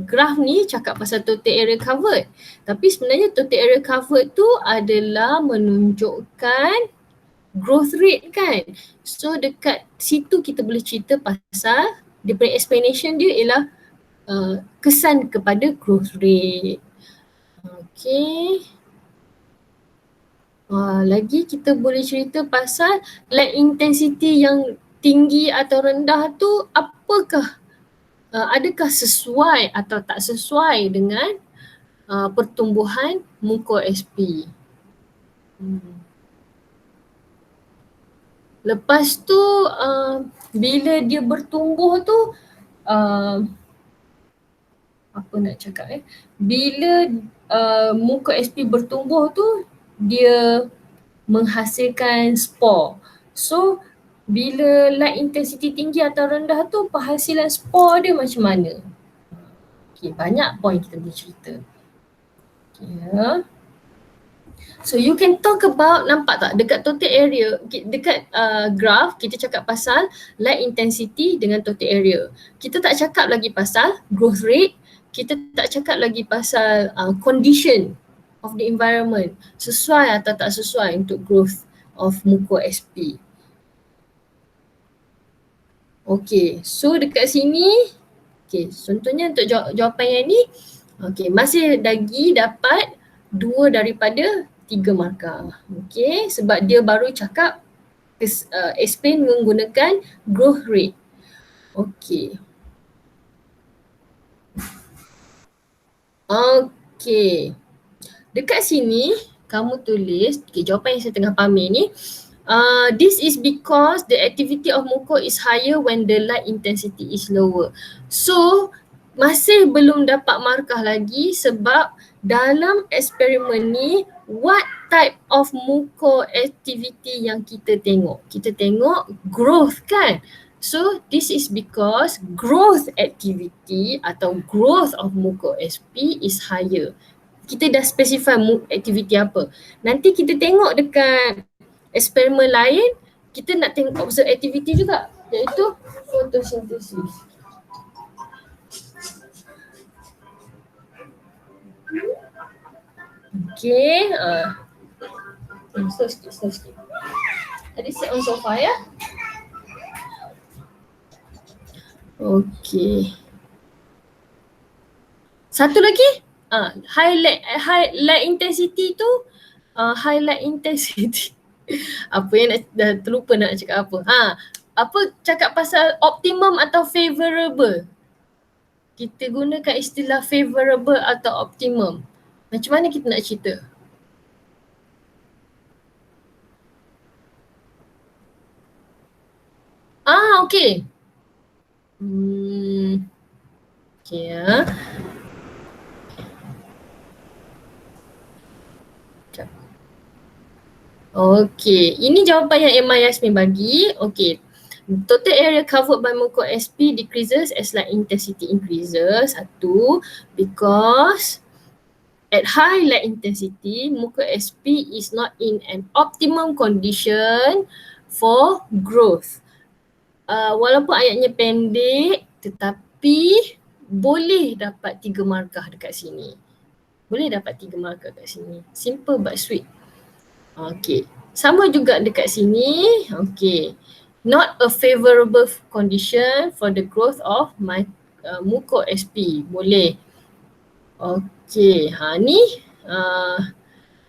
graph ni cakap pasal total area covered. Tapi sebenarnya total area covered tu adalah menunjukkan growth rate kan. So dekat situ kita boleh cerita pasal dia punya explanation dia ialah kesan kepada growth rate. Okay. Lagi kita boleh cerita pasal light intensity yang tinggi atau rendah tu apakah adakah sesuai atau tak sesuai dengan pertumbuhan muka SP. Lepas tu bila dia bertumbuh tu apa nak cakap bila muka SP bertumbuh tu dia menghasilkan spore. So bila light intensity tinggi atau rendah tu penghasilan spore dia macam mana? Okay, banyak point kita boleh cerita. Okay. So you can talk about, nampak tak dekat total area, dekat graph kita cakap pasal light intensity dengan total area. Kita tak cakap lagi pasal growth rate, kita tak cakap lagi pasal condition of the environment, sesuai atau tak sesuai untuk growth of muka SP. Okay, so dekat sini, okay, contohnya untuk jawapan yang ni, okay, masih lagi dapat 2 daripada 3 markah. Okay, sebab dia baru cakap explain menggunakan growth rate. Okay. Okay. Dekat sini, kamu tulis, okay, jawapan yang saya tengah pamer ni, this is because the activity of muka is higher when the light intensity is lower. So, masih belum dapat markah lagi sebab dalam eksperimen ni, what type of muka activity yang kita tengok? Kita tengok growth kan? So, this is because growth activity atau growth of muka SP is higher. Kita dah specify aktiviti apa. Nanti kita tengok dekat eksperimen lain, kita nak tengok observe aktiviti juga, iaitu fotosintesis. Okay. Slow sikit. Tadi set on sofa ya. Okay. Satu lagi. High light intensity tu, highlight intensity. Apa yang dah terlupa nak cakap apa. Apa cakap pasal optimum atau favorable. Kita gunakan istilah favorable atau optimum. Macam mana kita nak cerita? Okay. Okay Okay, ini jawapan yang Emma Yasmin bagi. Okay, total area covered by muco SP decreases as light intensity increases. Satu, because at high light intensity, muco SP is not in an optimum condition for growth. Walaupun ayatnya pendek, tetapi boleh dapat 3 markah dekat sini. Boleh dapat 3 markah dekat sini. Simple but sweet. Okay, sama juga dekat sini. Okay, not a favorable condition for the growth of my muco SP. Boleh. Okay, ni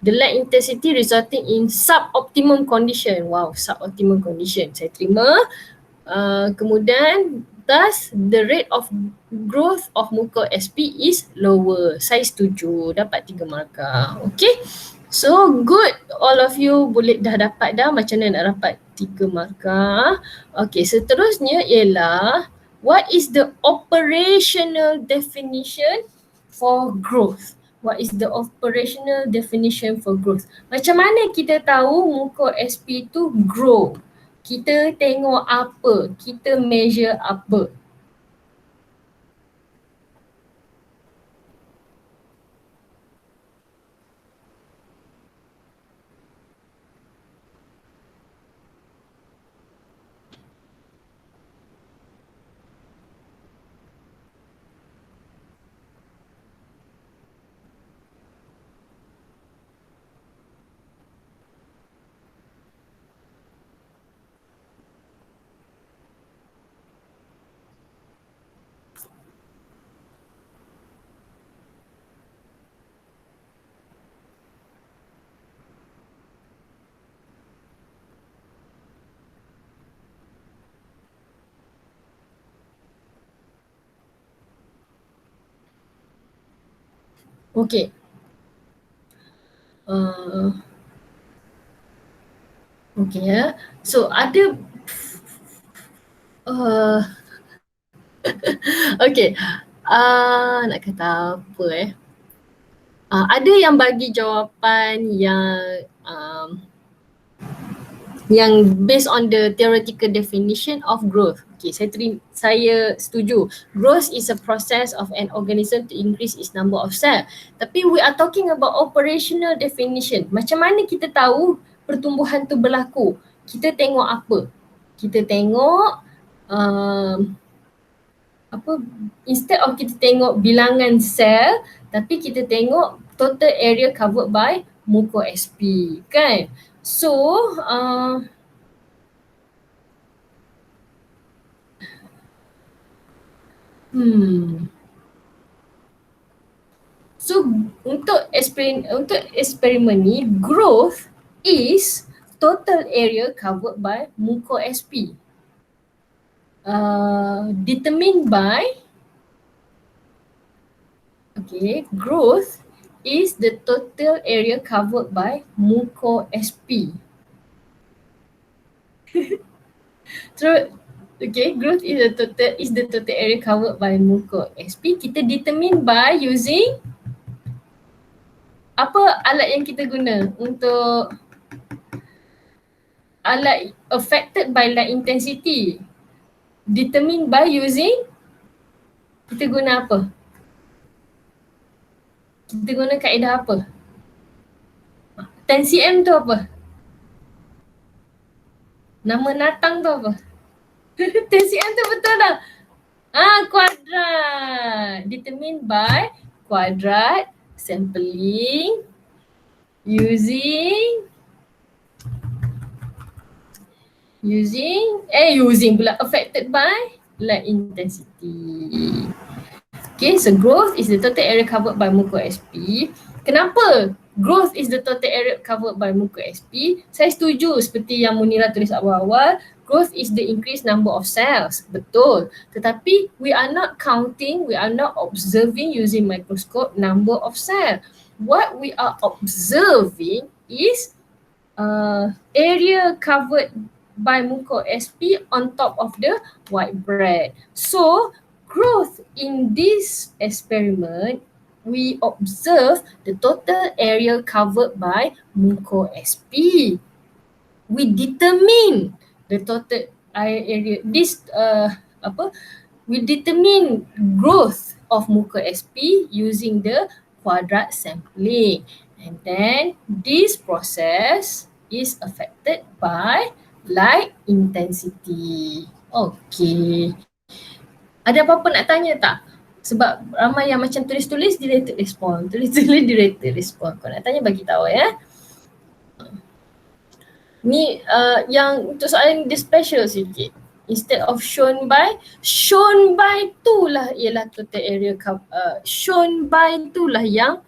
the light intensity resulting in suboptimum condition. Wow, suboptimum condition. Saya terima. Kemudian thus the rate of growth of muco SP is lower. Saya setuju, dapat 3 markah. Okay. So good, all of you boleh dah dapat dah macam mana nak dapat 3 markah. Okay, seterusnya ialah what is the operational definition for growth? What is the operational definition for growth? Macam mana kita tahu muco SP tu grow? Kita tengok apa? Kita measure apa? Okay. Okay ya. So ada okay. Nak kata apa ada yang bagi jawapan yang based on the theoretical definition of growth. Okay, saya setuju. Growth is a process of an organism to increase its number of cell. Tapi we are talking about operational definition. Macam mana kita tahu pertumbuhan tu berlaku? Kita tengok apa? Kita tengok instead of kita tengok bilangan sel, tapi kita tengok total area covered by muco SP, kan? So So untuk eksperimen ni, growth is total area covered by muco SP. Determined by, growth is the total area covered by muco SP. So, growth is the total area covered by muco SP. Kita determine by using apa alat yang kita guna untuk alat affected by light intensity. Determine by using, kita guna apa? Kita guna kaedah apa? 10 cm tu apa? Nama natang tu apa? 10 cm tu betul tak? Kuadrat. Determine by kuadrat sampling using pula affected by light intensity. Okay, so growth is the total area covered by muco SP. Kenapa growth is the total area covered by muco SP? Saya setuju seperti yang Munira tulis awal-awal, growth is the increased number of cells. Betul. Tetapi we are not counting, we are not observing using microscope number of cells. What we are observing is area covered by muco SP on top of the white bread. So growth in this experiment, we observe the total area covered by muco SP. we determine the total air area. We determine growth of muka SP using the quadrat sampling, and then this process is affected by light intensity. Okay. Ada apa-apa nak tanya tak? Sebab ramai yang macam tulis-tulis directed respond, tulis-tulis directed respond. Kau nak tanya bagi tahu ya. Ni yang untuk soalan dia special sikit. Instead of shown by tu lah ialah total area shown by tu lah yang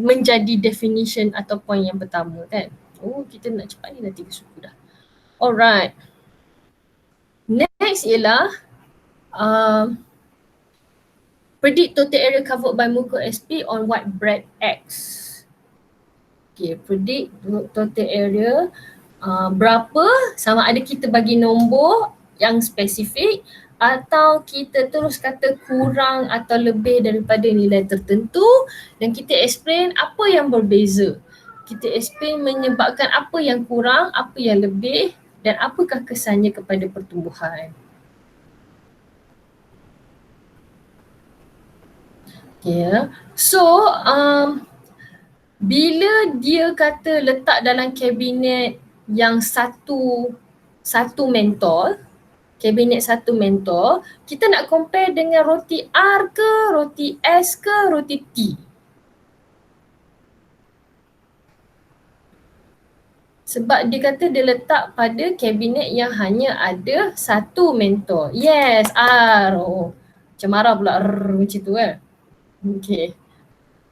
menjadi definition atau point yang pertama kan. Oh, kita nak cepat ni dah 3 suku dah. Alright. Next ialah predict total area covered by muka SP on white bread X. Okay, predict total area berapa, sama ada kita bagi nombor yang spesifik atau kita terus kata kurang atau lebih daripada nilai tertentu, dan kita explain apa yang berbeza. Kita explain menyebabkan apa yang kurang, apa yang lebih dan apakah kesannya kepada pertumbuhan. Okay. So, bila dia kata letak dalam kabinet yang satu mentol, kabinet satu mentol, kita nak compare dengan roti R ke, roti S ke, roti T. Sebab dia kata dia letak pada kabinet yang hanya ada satu mentol. Yes, R. Oh, macam marah pula R macam tu kan. Okay.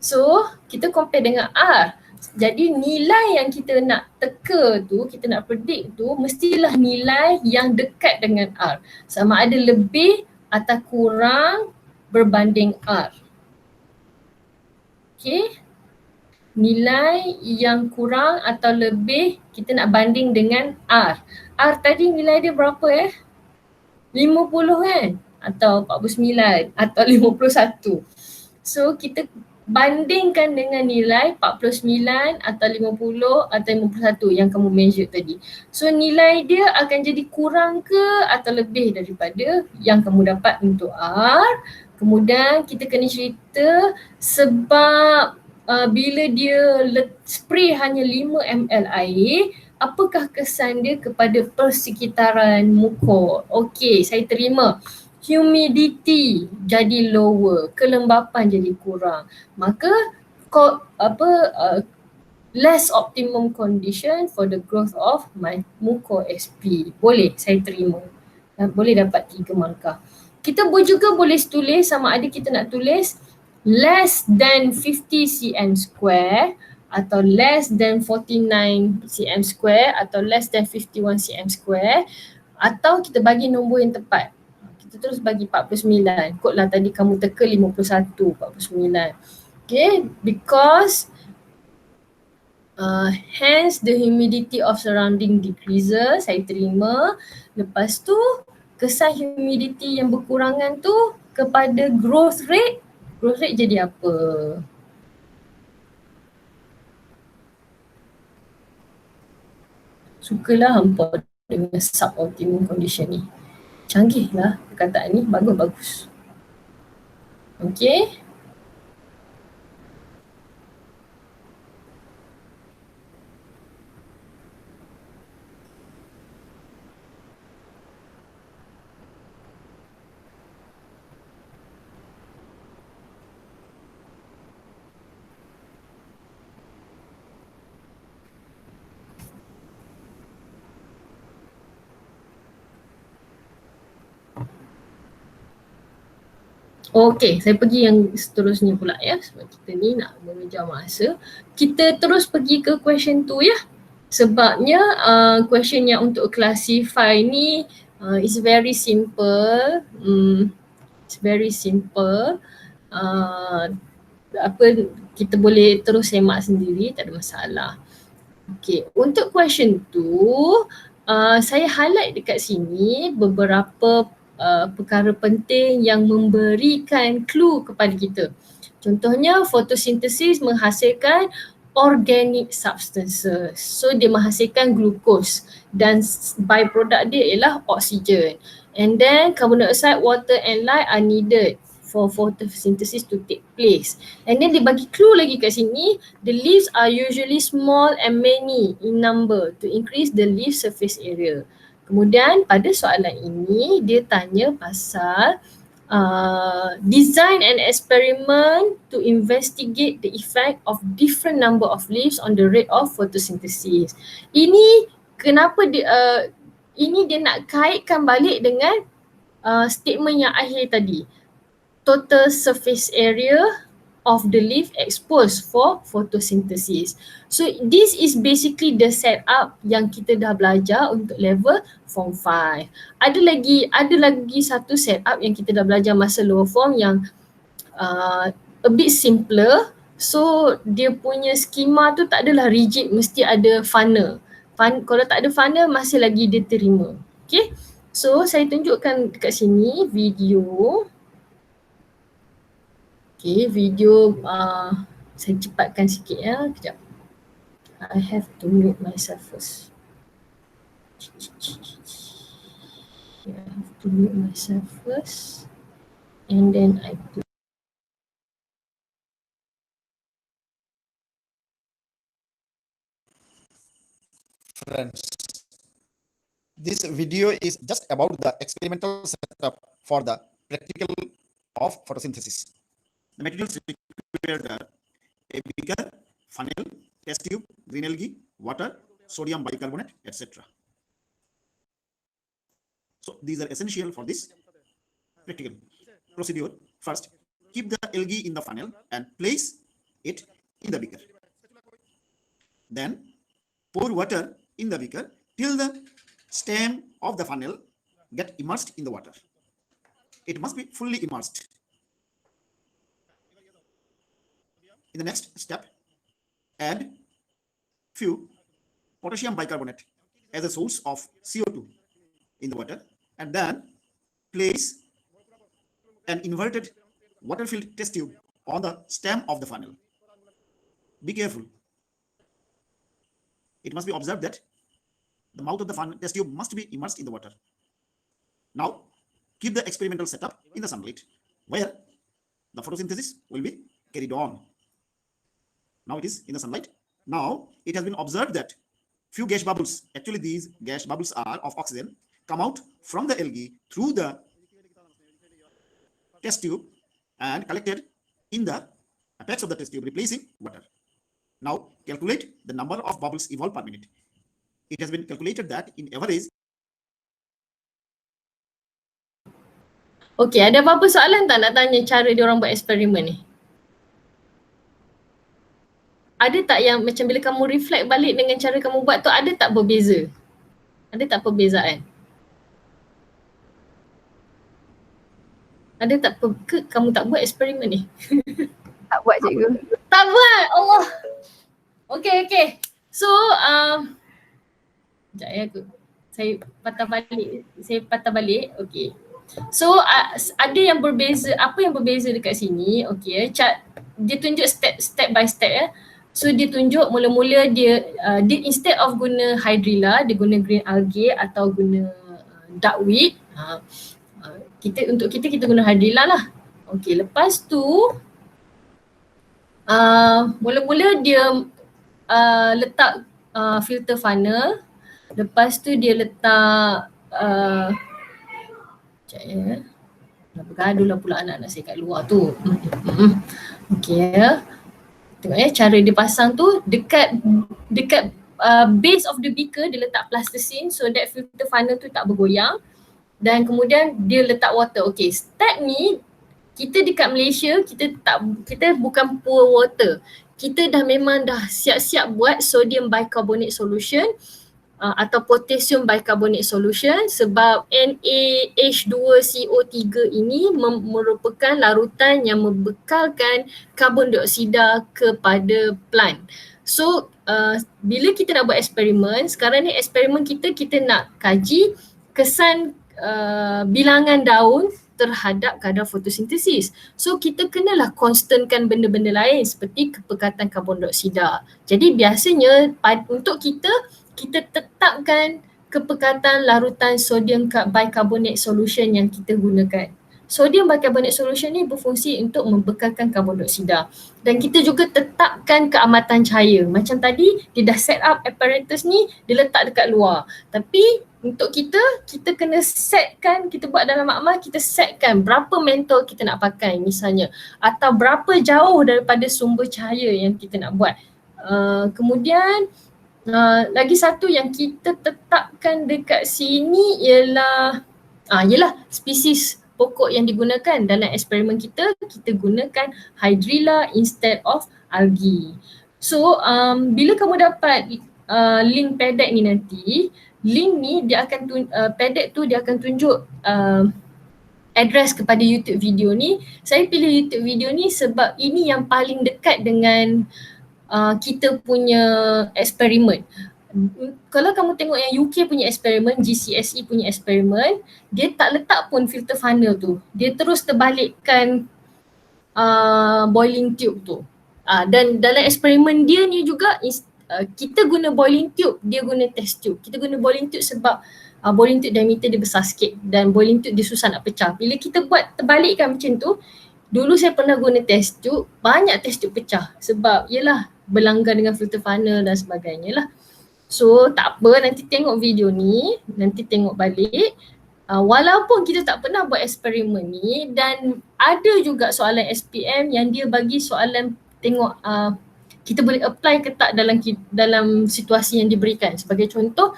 So, kita compare dengan R. Jadi nilai yang kita nak teka tu, kita nak predict tu, mestilah nilai yang dekat dengan R. Sama ada lebih atau kurang berbanding R. Okay. Nilai yang kurang atau lebih kita nak banding dengan R. R tadi nilai dia berapa 50 kan? Atau 49 atau 51. So kita bandingkan dengan nilai 49 atau 50 atau 51 yang kamu measure tadi. So nilai dia akan jadi kurang ke atau lebih daripada yang kamu dapat untuk R. Kemudian kita kena cerita sebab bila dia spray hanya 5 ml air, apakah kesan dia kepada persekitaran muka. Okey, saya terima. Humidity jadi lower, kelembapan jadi kurang. Maka less optimum condition for the growth of my muco SP. Boleh, saya terima. Boleh dapat 3 markah. Kita juga boleh tulis sama ada kita nak tulis less than 50 cm square atau less than 49 cm square atau less than 51 cm square, atau kita bagi nombor yang tepat. Kita terus bagi 49. Kot lah tadi kamu teka 51, 49. Okay, because hence the humidity of surrounding decreases, saya terima. Lepas tu kesan humidity yang berkurangan tu kepada growth rate. Growth rate jadi apa? Sukalah hampa dengan suboptimum condition ni. Canggih lah perkataan ni, bagus-bagus. Okay. Okey, saya pergi yang seterusnya pula ya, sebab kita ni nak mengejar masa. Kita terus pergi ke question 2 ya. Sebabnya question yang untuk classify ni is very simple. It's very simple. Kita boleh terus semak sendiri, tak ada masalah. Okey, untuk question 2 saya highlight dekat sini beberapa perkara penting yang memberikan clue kepada kita. Contohnya fotosintesis menghasilkan organic substances. So dia menghasilkan glukos dan byproduct dia ialah oksigen. And then carbon dioxide, water and light are needed for photosynthesis to take place. And then dia bagi clue lagi kat sini, the leaves are usually small and many in number to increase the leaf surface area. Kemudian pada soalan ini dia tanya pasal design an experiment to investigate the effect of different number of leaves on the rate of photosynthesis. Ini kenapa ini dia nak kaitkan balik dengan statement yang akhir tadi. Total surface area of the leaf exposed for photosynthesis. So this is basically the setup yang kita dah belajar untuk level form 5. Ada lagi satu setup yang kita dah belajar masa lower form yang a bit simpler. So dia punya skema tu tak adalah rigid, mesti ada funnel. Kalau tak ada funnel masih lagi dia terima. Okay. So saya tunjukkan dekat sini video. Okay, video saya cepatkan sikit ya, kejap. I have to mute myself first. I have to mute myself first. And then I put. Friends, this video is just about the experimental setup for the practical of photosynthesis. The materials required are a beaker, funnel, test tube, green algae, water, sodium bicarbonate, etc. So these are essential for this practical procedure. First, keep the algae in the funnel and place it in the beaker. Then pour water in the beaker till the stem of the funnel get immersed in the water. It must be fully immersed. In the next step, add few potassium bicarbonate as a source of CO2 in the water, and then place an inverted water-filled test tube on the stem of the funnel. Be careful. It must be observed that the mouth of the funnel test tube must be immersed in the water. Now, keep the experimental setup in the sunlight where the photosynthesis will be carried on. Now it is in the sunlight. Now it has been observed that few gas bubbles, actually these gas bubbles are of oxygen, come out from the algae through the test tube and collected in the apex of the test tube, replacing water. Now calculate the number of bubbles evolved per minute. It has been calculated that in average. Okay, ada apa-apa soalan tak nak tanya cara dia orang buat eksperimen ni? Ada tak yang macam bila kamu reflect balik dengan cara kamu buat tu, ada tak berbeza? Ada tak perbezaan? Ada tak kamu tak buat eksperimen ni? Tak buat cikgu. Tak buat, Allah. Okay. So, sekejap ya aku. Saya patah balik. Okay. So, ada yang berbeza, apa yang berbeza dekat sini? Okay, dia tunjuk step by step ya. So dia tunjuk mula-mula dia instead of guna hydrilla, dia guna green algae atau guna duckweed. Kita guna hydrilla lah. Okay, lepas tu mula-mula dia letak filter funnel. Lepas tu dia letak dah bergaduh lah pula anak-anak saya kat luar tu. Okay ya. Tengok ya, cara dia pasang tu dekat base of the beaker dia letak plasticine so that filter funnel tu tak bergoyang, dan kemudian dia letak water. Okay, step ni kita dekat Malaysia kita bukan pour water. Kita memang dah siap-siap buat sodium bicarbonate solution atau potassium bicarbonate solution, sebab NaH2CO3 ini merupakan larutan yang membekalkan karbon dioksida kepada plant. So bila kita nak buat eksperimen, sekarang ni eksperimen kita nak kaji kesan bilangan daun terhadap kadar fotosintesis. So kita kenalah constantkan benda-benda lain seperti kepekatan karbon dioksida. Jadi biasanya untuk kita tetapkan kepekatan larutan sodium bicarbonate solution yang kita gunakan. Sodium bicarbonate solution ni berfungsi untuk membekalkan karbon dioksida. Dan kita juga tetapkan keamatan cahaya. Macam tadi, dia dah set up apparatus ni, dia letak dekat luar. Tapi untuk kita kena setkan, kita buat dalam makmal, kita setkan berapa mentol kita nak pakai misalnya. Atau berapa jauh daripada sumber cahaya yang kita nak buat. Kemudian, lagi satu yang kita tetapkan dekat sini ialah spesies pokok yang digunakan. Dalam eksperimen kita gunakan Hydrilla instead of algae. So bila kamu dapat link PDEC ni nanti, link ni dia akan PDEC tu dia akan tunjuk address kepada YouTube video ni. Saya pilih YouTube video ni sebab ini yang paling dekat dengan kita punya eksperimen. Kalau kamu tengok yang UK punya eksperimen, GCSE punya eksperimen, dia tak letak pun filter funnel tu. Dia terus terbalikkan boiling tube tu. Dan dalam eksperimen dia ni juga kita guna boiling tube, dia guna test tube. Kita guna boiling tube sebab boiling tube diameter dia besar sikit dan boiling tube dia susah nak pecah. Bila kita buat terbalikkan macam tu, dulu saya pernah guna test tube, banyak test tube pecah sebab yelah berlanggar dengan filter funnel dan sebagainya lah. So tak apa, nanti tengok video ni, nanti tengok balik. Walaupun kita tak pernah buat eksperimen ni dan ada juga soalan SPM yang dia bagi soalan tengok kita boleh apply ke tak dalam situasi yang diberikan. Sebagai contoh,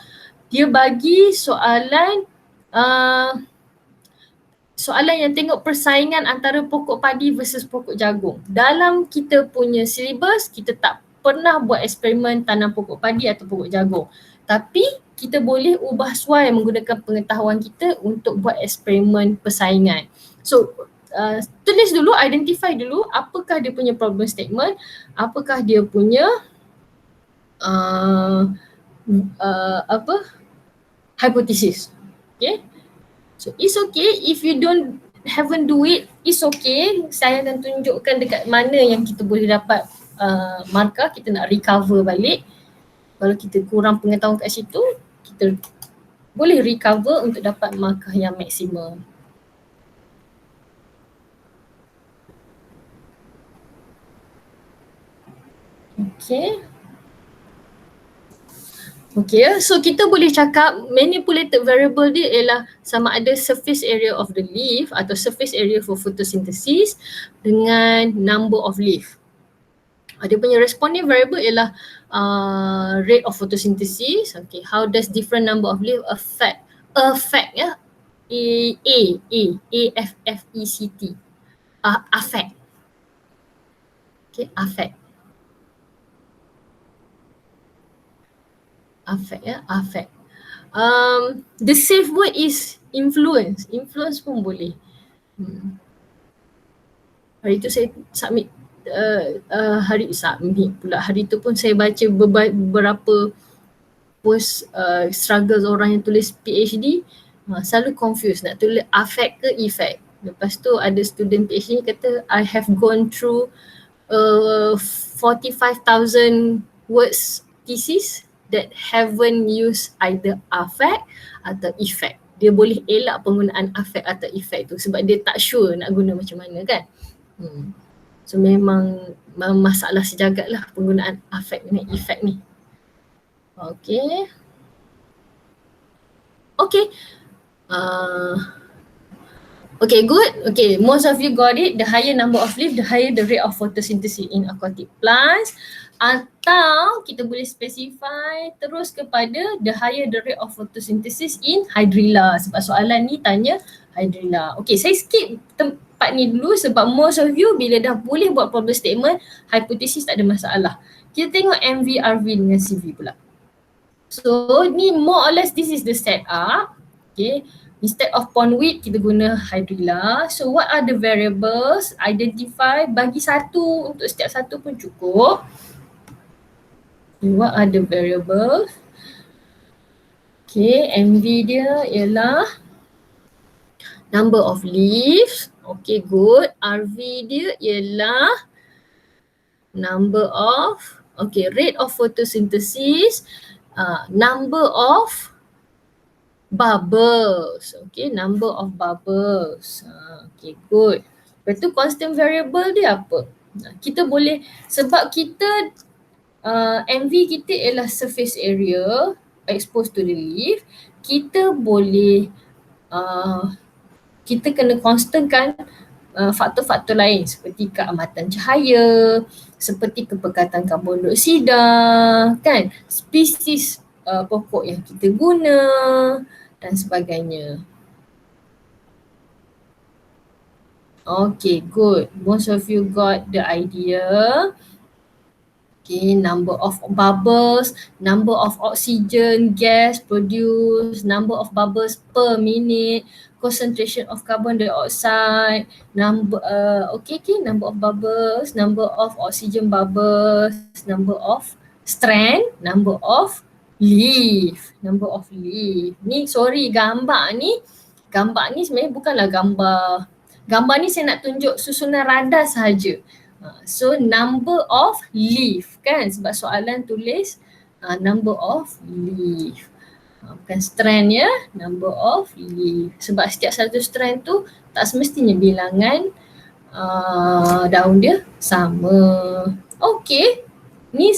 dia bagi soalan yang tengok persaingan antara pokok padi versus pokok jagung. Dalam kita punya silibus, kita tak pernah buat eksperimen tanam pokok padi atau pokok jagung. Tapi kita boleh ubah suai menggunakan pengetahuan kita untuk buat eksperimen persaingan. So tulis dulu, identify dulu apakah dia punya problem statement, apakah dia punya hypothesis. Okay. So it's okay if you haven't do it, it's okay. Saya akan tunjukkan dekat mana yang kita boleh dapat markah, kita nak recover balik. Kalau kita kurang pengetahuan kat situ, kita boleh recover untuk dapat markah yang maksimum. Okay, so kita boleh cakap manipulated variable dia ialah sama ada surface area of the leaf atau surface area for photosynthesis dengan number of leaf. Dia punya responding variable ialah rate of photosynthesis. Okay, how does different number of leaf affect ya, affect. Okay, affect ya, affect. The safe word is influence. Influence pun boleh. Hari tu saya submit hari tu pun saya baca beberapa post struggles orang yang tulis PhD, selalu confused nak tulis affect ke effect. Lepas tu ada student PhD kata I have gone through 45,000 words thesis that haven't used either affect atau effect. Dia boleh elak penggunaan affect atau effect tu sebab dia tak sure nak guna macam mana kan. So memang masalah sejagat lah penggunaan affect ni, effect ni. Okay. Okay, good. Okay, most of you got it. The higher number of leaf, the higher the rate of photosynthesis in aquatic plants. Atau kita boleh specify terus kepada the higher the rate of photosynthesis in Hydrilla. Sebab soalan ni tanya Hydrilla. Okay, saya skip tempat ni dulu sebab most of you bila dah boleh buat problem statement, hypothesis tak ada masalah. Kita tengok MV, RV dengan CV pula. So ni more or less this is the setup. Okay, instead of pond width kita guna Hydrilla. So what are the variables? Identify, bagi satu untuk setiap satu pun cukup. What are the variables? Okay, MV dia ialah Number of leaves. Okay, good. RV dia ialah number of, okay, rate of photosynthesis, number of bubbles. Okay, number of bubbles. Okay, good. Lepas tu constant variable dia apa? Kita boleh, sebab kita MV kita ialah surface area exposed to the leaf, kita boleh kita kena constantkan faktor-faktor lain seperti keamatan cahaya, seperti kepekatan karbon dioksida, kan, spesies pokok yang kita guna dan sebagainya. Okay, good. Most of you got the idea. Okay, number of bubbles, number of oxygen gas produced, number of bubbles per minute, concentration of carbon dioxide, number number of bubbles, number of oxygen bubbles, number of strand, number of leaf, number of leaf. Ni sorry, gambar ni sebenarnya bukanlah gambar. Gambar ni saya nak tunjuk susunan radar sahaja. So number of leaf kan, sebab soalan tulis number of leaf. Bukan strand ya, number of leaf. Sebab setiap satu strand tu tak semestinya bilangan daun dia sama. Okay, ni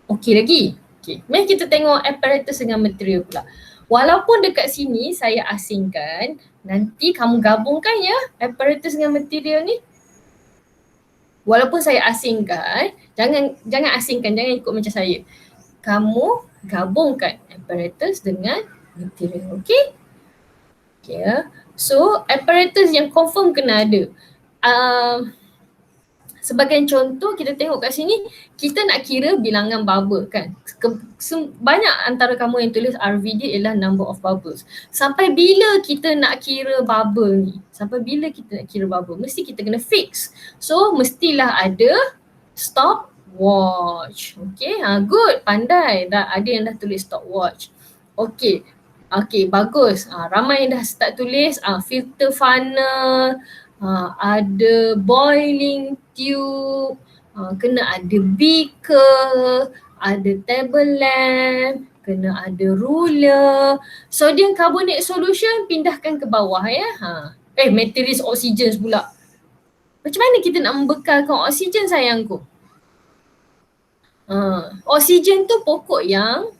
okay lagi. Okay, mari kita tengok apparatus dengan material pula. Walaupun dekat sini saya asingkan, nanti kamu gabungkan ya apparatus dengan material ni. Walaupun saya asingkan, jangan asingkan, jangan ikut macam saya. Kamu gabungkan apparatus dengan material, okay? Okay ya. So apparatus yang confirm kena ada. Sebagai contoh kita tengok kat sini, kita nak kira bilangan bubble kan. Banyak antara kamu yang tulis RV dia ialah number of bubbles. Sampai bila kita nak kira bubble ni? Mesti kita kena fix. So mestilah ada stopwatch. Okay, good, pandai. Ada yang dah tulis stopwatch. Okay, bagus. Ramai yang dah start tulis filter funnel, ada boiling tube, kena ada beaker, ada table lamp, kena ada ruler. Sodium carbonate solution pindahkan ke bawah ya. Materials oksigen pula. Macam mana kita nak membekalkan oksigen sayangku? Oksigen tu pokok yang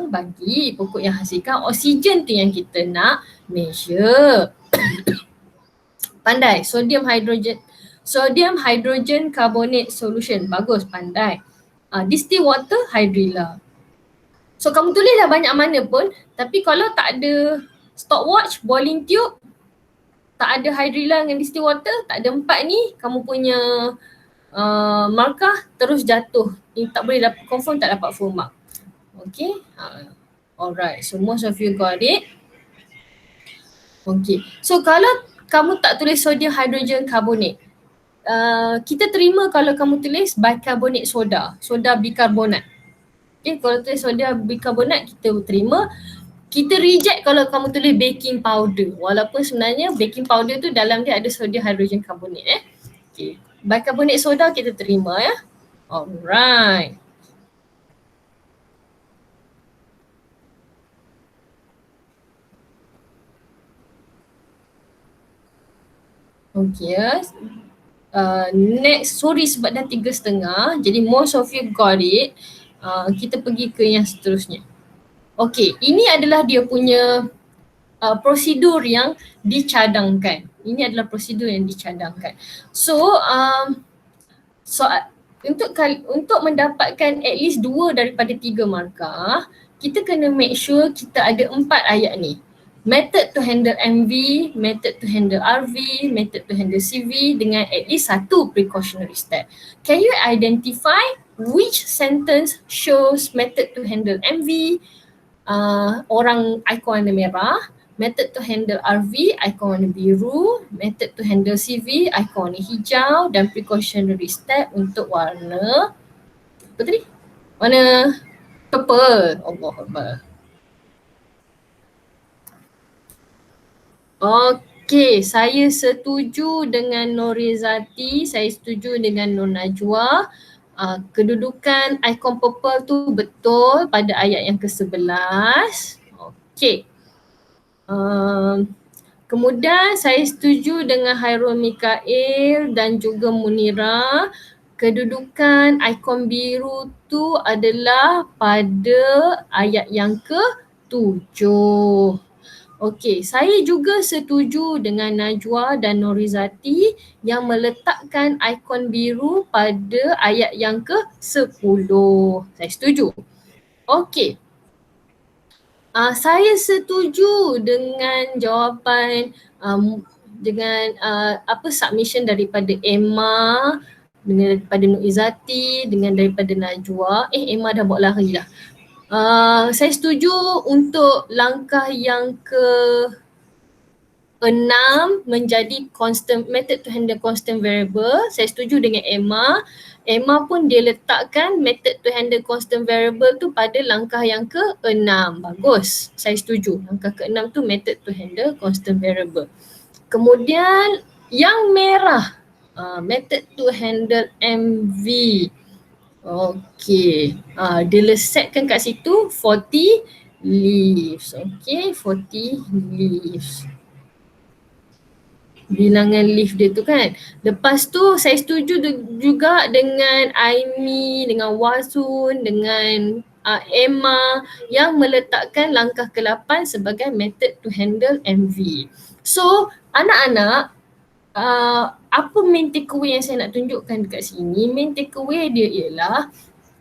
bagi, pokok yang hasilkan oksigen tu yang kita nak measure. Pandai. Sodium hydrogen carbonate solution. Bagus, pandai. Distilled water hydrilla. So kamu tulislah banyak mana pun, tapi kalau tak ada stopwatch, boiling tube, tak ada hydrilla dengan distilled water, tak ada empat ni, kamu punya markah terus jatuh. Tak boleh dapat, confirm tak dapat full mark. Okay. Alright. So most of you got it. Okay. So kalau kamu tak tulis sodium hydrogen carbonate, kita terima kalau kamu tulis bicarbonate soda, soda bikarbonat. Okay, kalau tulis soda bikarbonat kita terima. Kita reject kalau kamu tulis baking powder, walaupun sebenarnya baking powder tu dalam dia ada sodium hydrogen carbonate. Okay, bicarbonate soda kita terima ya. Alright. Okay ya. Next, sorry sebab dah 3:30, jadi most of you got it. Kita pergi ke yang seterusnya. Okay, ini adalah dia punya prosedur yang dicadangkan. So, untuk mendapatkan at least 2 daripada 3 markah, kita kena make sure kita ada 4 ayat ni. Method to handle MV, method to handle RV, method to handle CV dengan at least 1 precautionary step. Can you identify which sentence shows method to handle MV? Orang ikon warna merah. Method to handle RV, ikon warna biru. Method to handle CV, ikon warna hijau. Dan precautionary step untuk warna apa tadi? Warna purple. Allah Akbar. Okey, saya setuju dengan Norizati, saya setuju dengan Nur Najwa. Kedudukan ikon purple tu betul pada ayat yang ke-11. Okey. Kemudian saya setuju dengan Hairul Mikail dan juga Munira. Kedudukan ikon biru tu adalah pada ayat yang ke-7. Okey, saya juga setuju dengan Najwa dan Norizati yang meletakkan ikon biru pada ayat yang ke-10. Saya setuju. Okey. Saya setuju dengan jawapan dengan submission daripada Emma, dengan daripada Nur Izzati, dengan daripada Najwa. Emma dah bawa lari dah. Saya setuju untuk langkah yang ke-6 menjadi constant method to handle constant variable. Saya setuju dengan Emma. Emma pun dia letakkan method to handle constant variable tu pada langkah yang ke-6. Bagus. Saya setuju. Langkah ke-6 tu method to handle constant variable. Kemudian yang merah, method to handle MV. Okey, dia lesetkan kat situ 40 leaves. Okey, 40 leaves. Bilangan leaf dia tu kan. Lepas tu saya setuju juga dengan Aimi, dengan Wasun, dengan Emma yang meletakkan langkah ke-8 sebagai method to handle MV. So, anak-anak, apa main takeaway yang saya nak tunjukkan dekat sini? Main takeaway dia ialah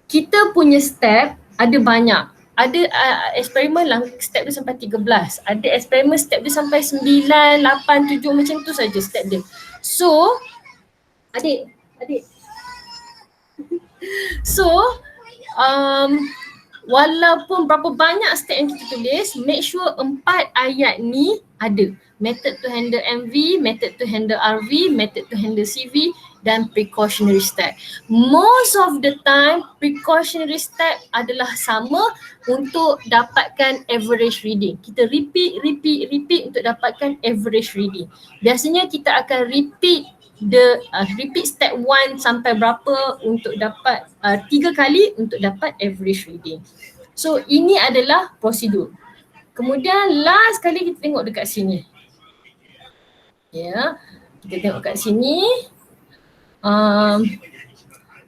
kita punya step ada banyak. Ada eksperimen step dia sampai 13. Ada eksperimen step dia sampai 9, 8, 7 macam tu saja step dia. So, adik. So, walaupun berapa banyak step yang kita tulis, make sure 4 ayat ni ada. Method to handle MV, method to handle RV, method to handle CV dan precautionary step. Most of the time, precautionary step adalah sama untuk dapatkan average reading. Kita repeat untuk dapatkan average reading. Biasanya kita akan repeat step 1 sampai berapa untuk dapat 3 kali untuk dapat average reading. So ini adalah prosedur. Kemudian last kali kita tengok dekat sini. Ya, kita tengok kat sini.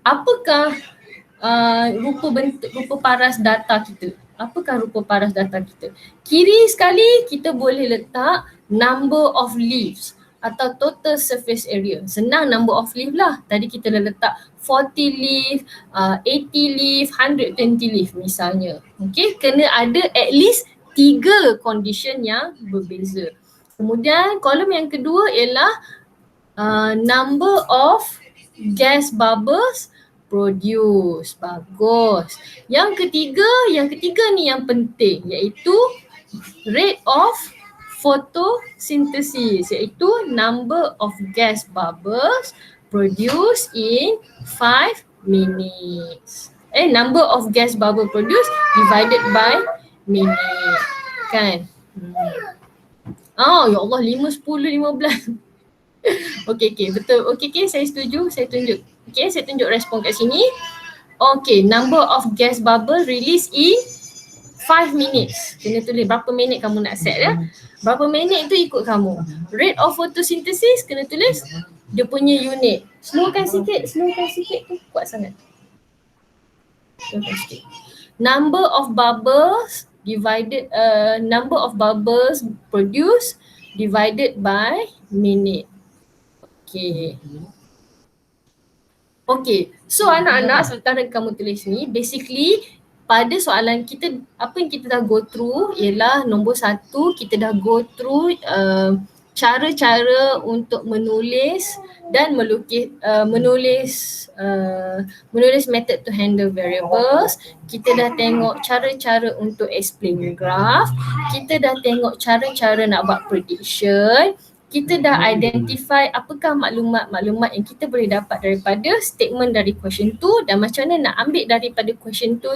Apakah rupa paras data kita? Apakah rupa paras data kita? Kiri sekali kita boleh letak number of leaves atau total surface area. Senang number of leaf lah. Tadi kita dah letak 40 leaf, 80 leaf, 120 leaf misalnya. Okay, kena ada at least 3 condition yang berbeza. Kemudian kolom yang kedua ialah number of gas bubbles produce. Bagus. Yang ketiga ni yang penting iaitu rate of photosynthesis, iaitu number of gas bubbles produced in 5 minutes. Number of gas bubble produced divided by minute. Kan? Ya Allah, 5, 10, 15. Okey, betul. Okey, saya setuju, saya tunjuk. Okey, saya tunjuk respon kat sini. Okey, number of gas bubble release in 5 minutes. Kena tulis berapa minit kamu nak set ya. Berapa minit tu ikut kamu. Rate of photosynthesis kena tulis dia punya unit. Slowkan sikit tu kuat sangat. Slowkan sikit. Number of bubbles divided number of bubbles produced divided by minute. Okay. So anak-anak, sementara kamu tulis ni, basically pada soalan kita, apa yang kita dah go through ialah nombor 1, kita dah go through cara-cara untuk menulis dan menulis method to handle variables. Kita dah tengok cara-cara untuk explain graph. Kita dah tengok cara-cara nak buat prediction. kita dah identify apakah maklumat-maklumat yang kita boleh dapat daripada statement dari question tu dan macam mana nak ambil daripada question tu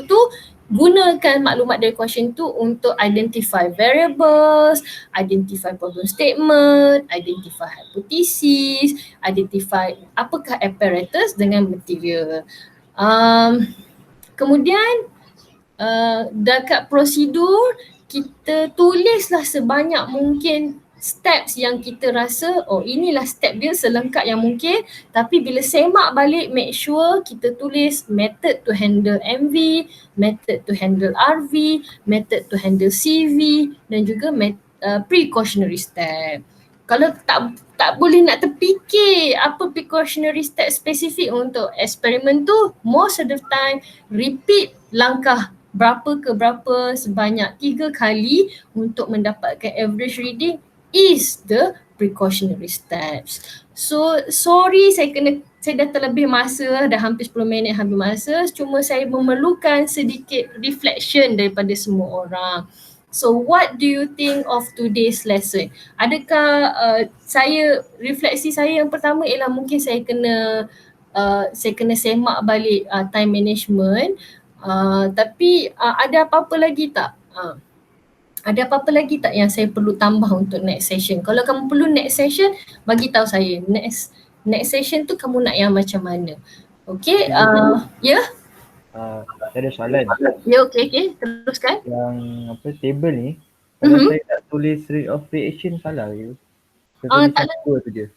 gunakan maklumat dari question tu untuk identify variables, identify problem statement, identify hypothesis, identify apakah apparatus dengan material. Kemudian dekat prosedur kita tulislah sebanyak mungkin steps yang kita rasa inilah step dia selengkap yang mungkin, tapi bila semak balik make sure kita tulis method to handle MV, method to handle RV, method to handle CV dan juga precautionary step. Kalau tak boleh nak terfikir apa precautionary step spesifik untuk eksperimen tu, most of the time repeat langkah berapa ke berapa sebanyak 3 kali untuk mendapatkan average reading is the precautionary steps. So sorry saya dah terlebih masa, dah hampir 10 minit habis masa, cuma saya memerlukan sedikit reflection daripada semua orang. So what do you think of today's lesson? Adakah refleksi saya yang pertama ialah mungkin saya kena semak balik time management, tapi ada apa-apa lagi tak? Ada apa-apa lagi tak yang saya perlu tambah untuk next session? Kalau kamu perlu next session, bagi tahu saya. Next session tu kamu nak yang macam mana? Okay, ya? Saya ada soalan. Ya, okay, teruskan. Yang table ni, kalau saya tak tulis rate of reaction salah ke? Tak lengkap.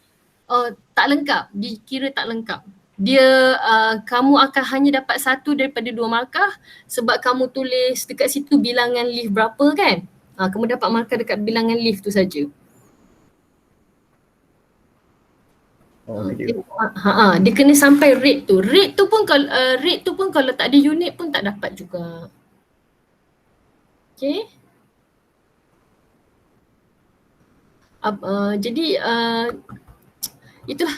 Tak lengkap, dikira tak lengkap. Dia kamu akan hanya dapat 1 daripada 2 markah sebab kamu tulis dekat situ bilangan lift berapa kan? Kamu dapat markah dekat bilangan lift tu saja. Dia kena sampai rate tu. Rate tu pun kalau tak ada unit pun tak dapat juga. Okay. Jadi itulah.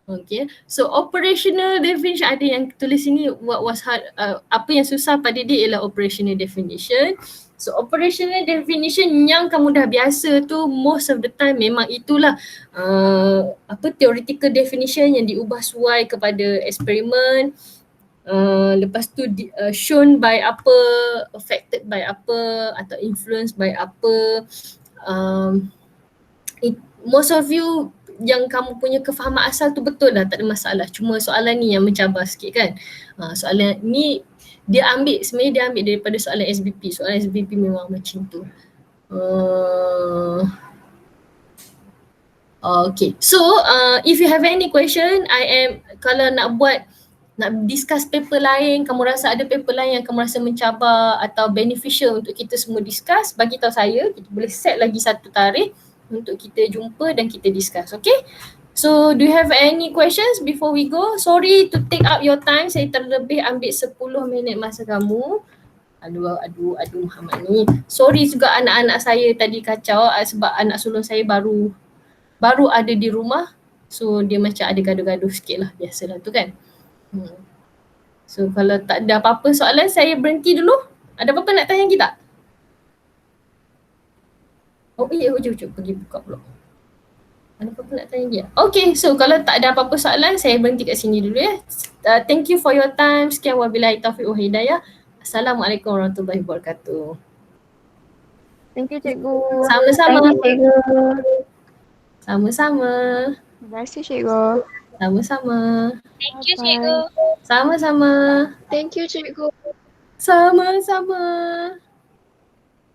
Okay, so operational definition ada yang tulis sini what was hard, apa yang susah pada dia ialah operational definition. So operational definition yang kamu dah biasa tu most of the time memang itulah theoretical definition yang diubah sesuai kepada eksperimen. Lepas tu shown by apa, affected by apa atau influenced by apa. Most of you yang kamu punya kefahaman asal tu betul lah, tak ada masalah. Cuma soalan ni yang mencabar sikit kan. Soalan ni sebenarnya dia ambil daripada soalan SBP. Soalan SBP memang macam tu. Okay, so if you have any question, kalau nak discuss paper lain, kamu rasa ada paper lain yang kamu rasa mencabar atau beneficial untuk kita semua discuss, bagi tahu saya, kita boleh set lagi satu tarikh untuk kita jumpa dan kita discuss, okay? So, do you have any questions before we go? Sorry to take up your time, saya terlebih ambil 10 minit masa kamu. Aduh Muhammad ni. Sorry juga anak-anak saya tadi kacau sebab anak sulung saya baru ada di rumah. So, dia macam ada gaduh-gaduh sikit lah, biasalah tu kan. So, kalau tak ada apa-apa soalan, saya berhenti dulu. Ada apa-apa nak tanya kita? Oh iya, jom pergi buka pula. Ada apa-apa nak tanya dia? Okay, so kalau tak ada apa-apa soalan, saya berhenti kat sini dulu ya. Thank you for your time. Sekian wabillahi taufiq wa hidayah. Assalamualaikum warahmatullahi wabarakatuh. Thank you cikgu. Sama-sama. Thank you cikgu. Sama-sama. Terima kasih cikgu. Sama-sama. Thank you cikgu. Sama-sama. Thank you cikgu. Sama-sama.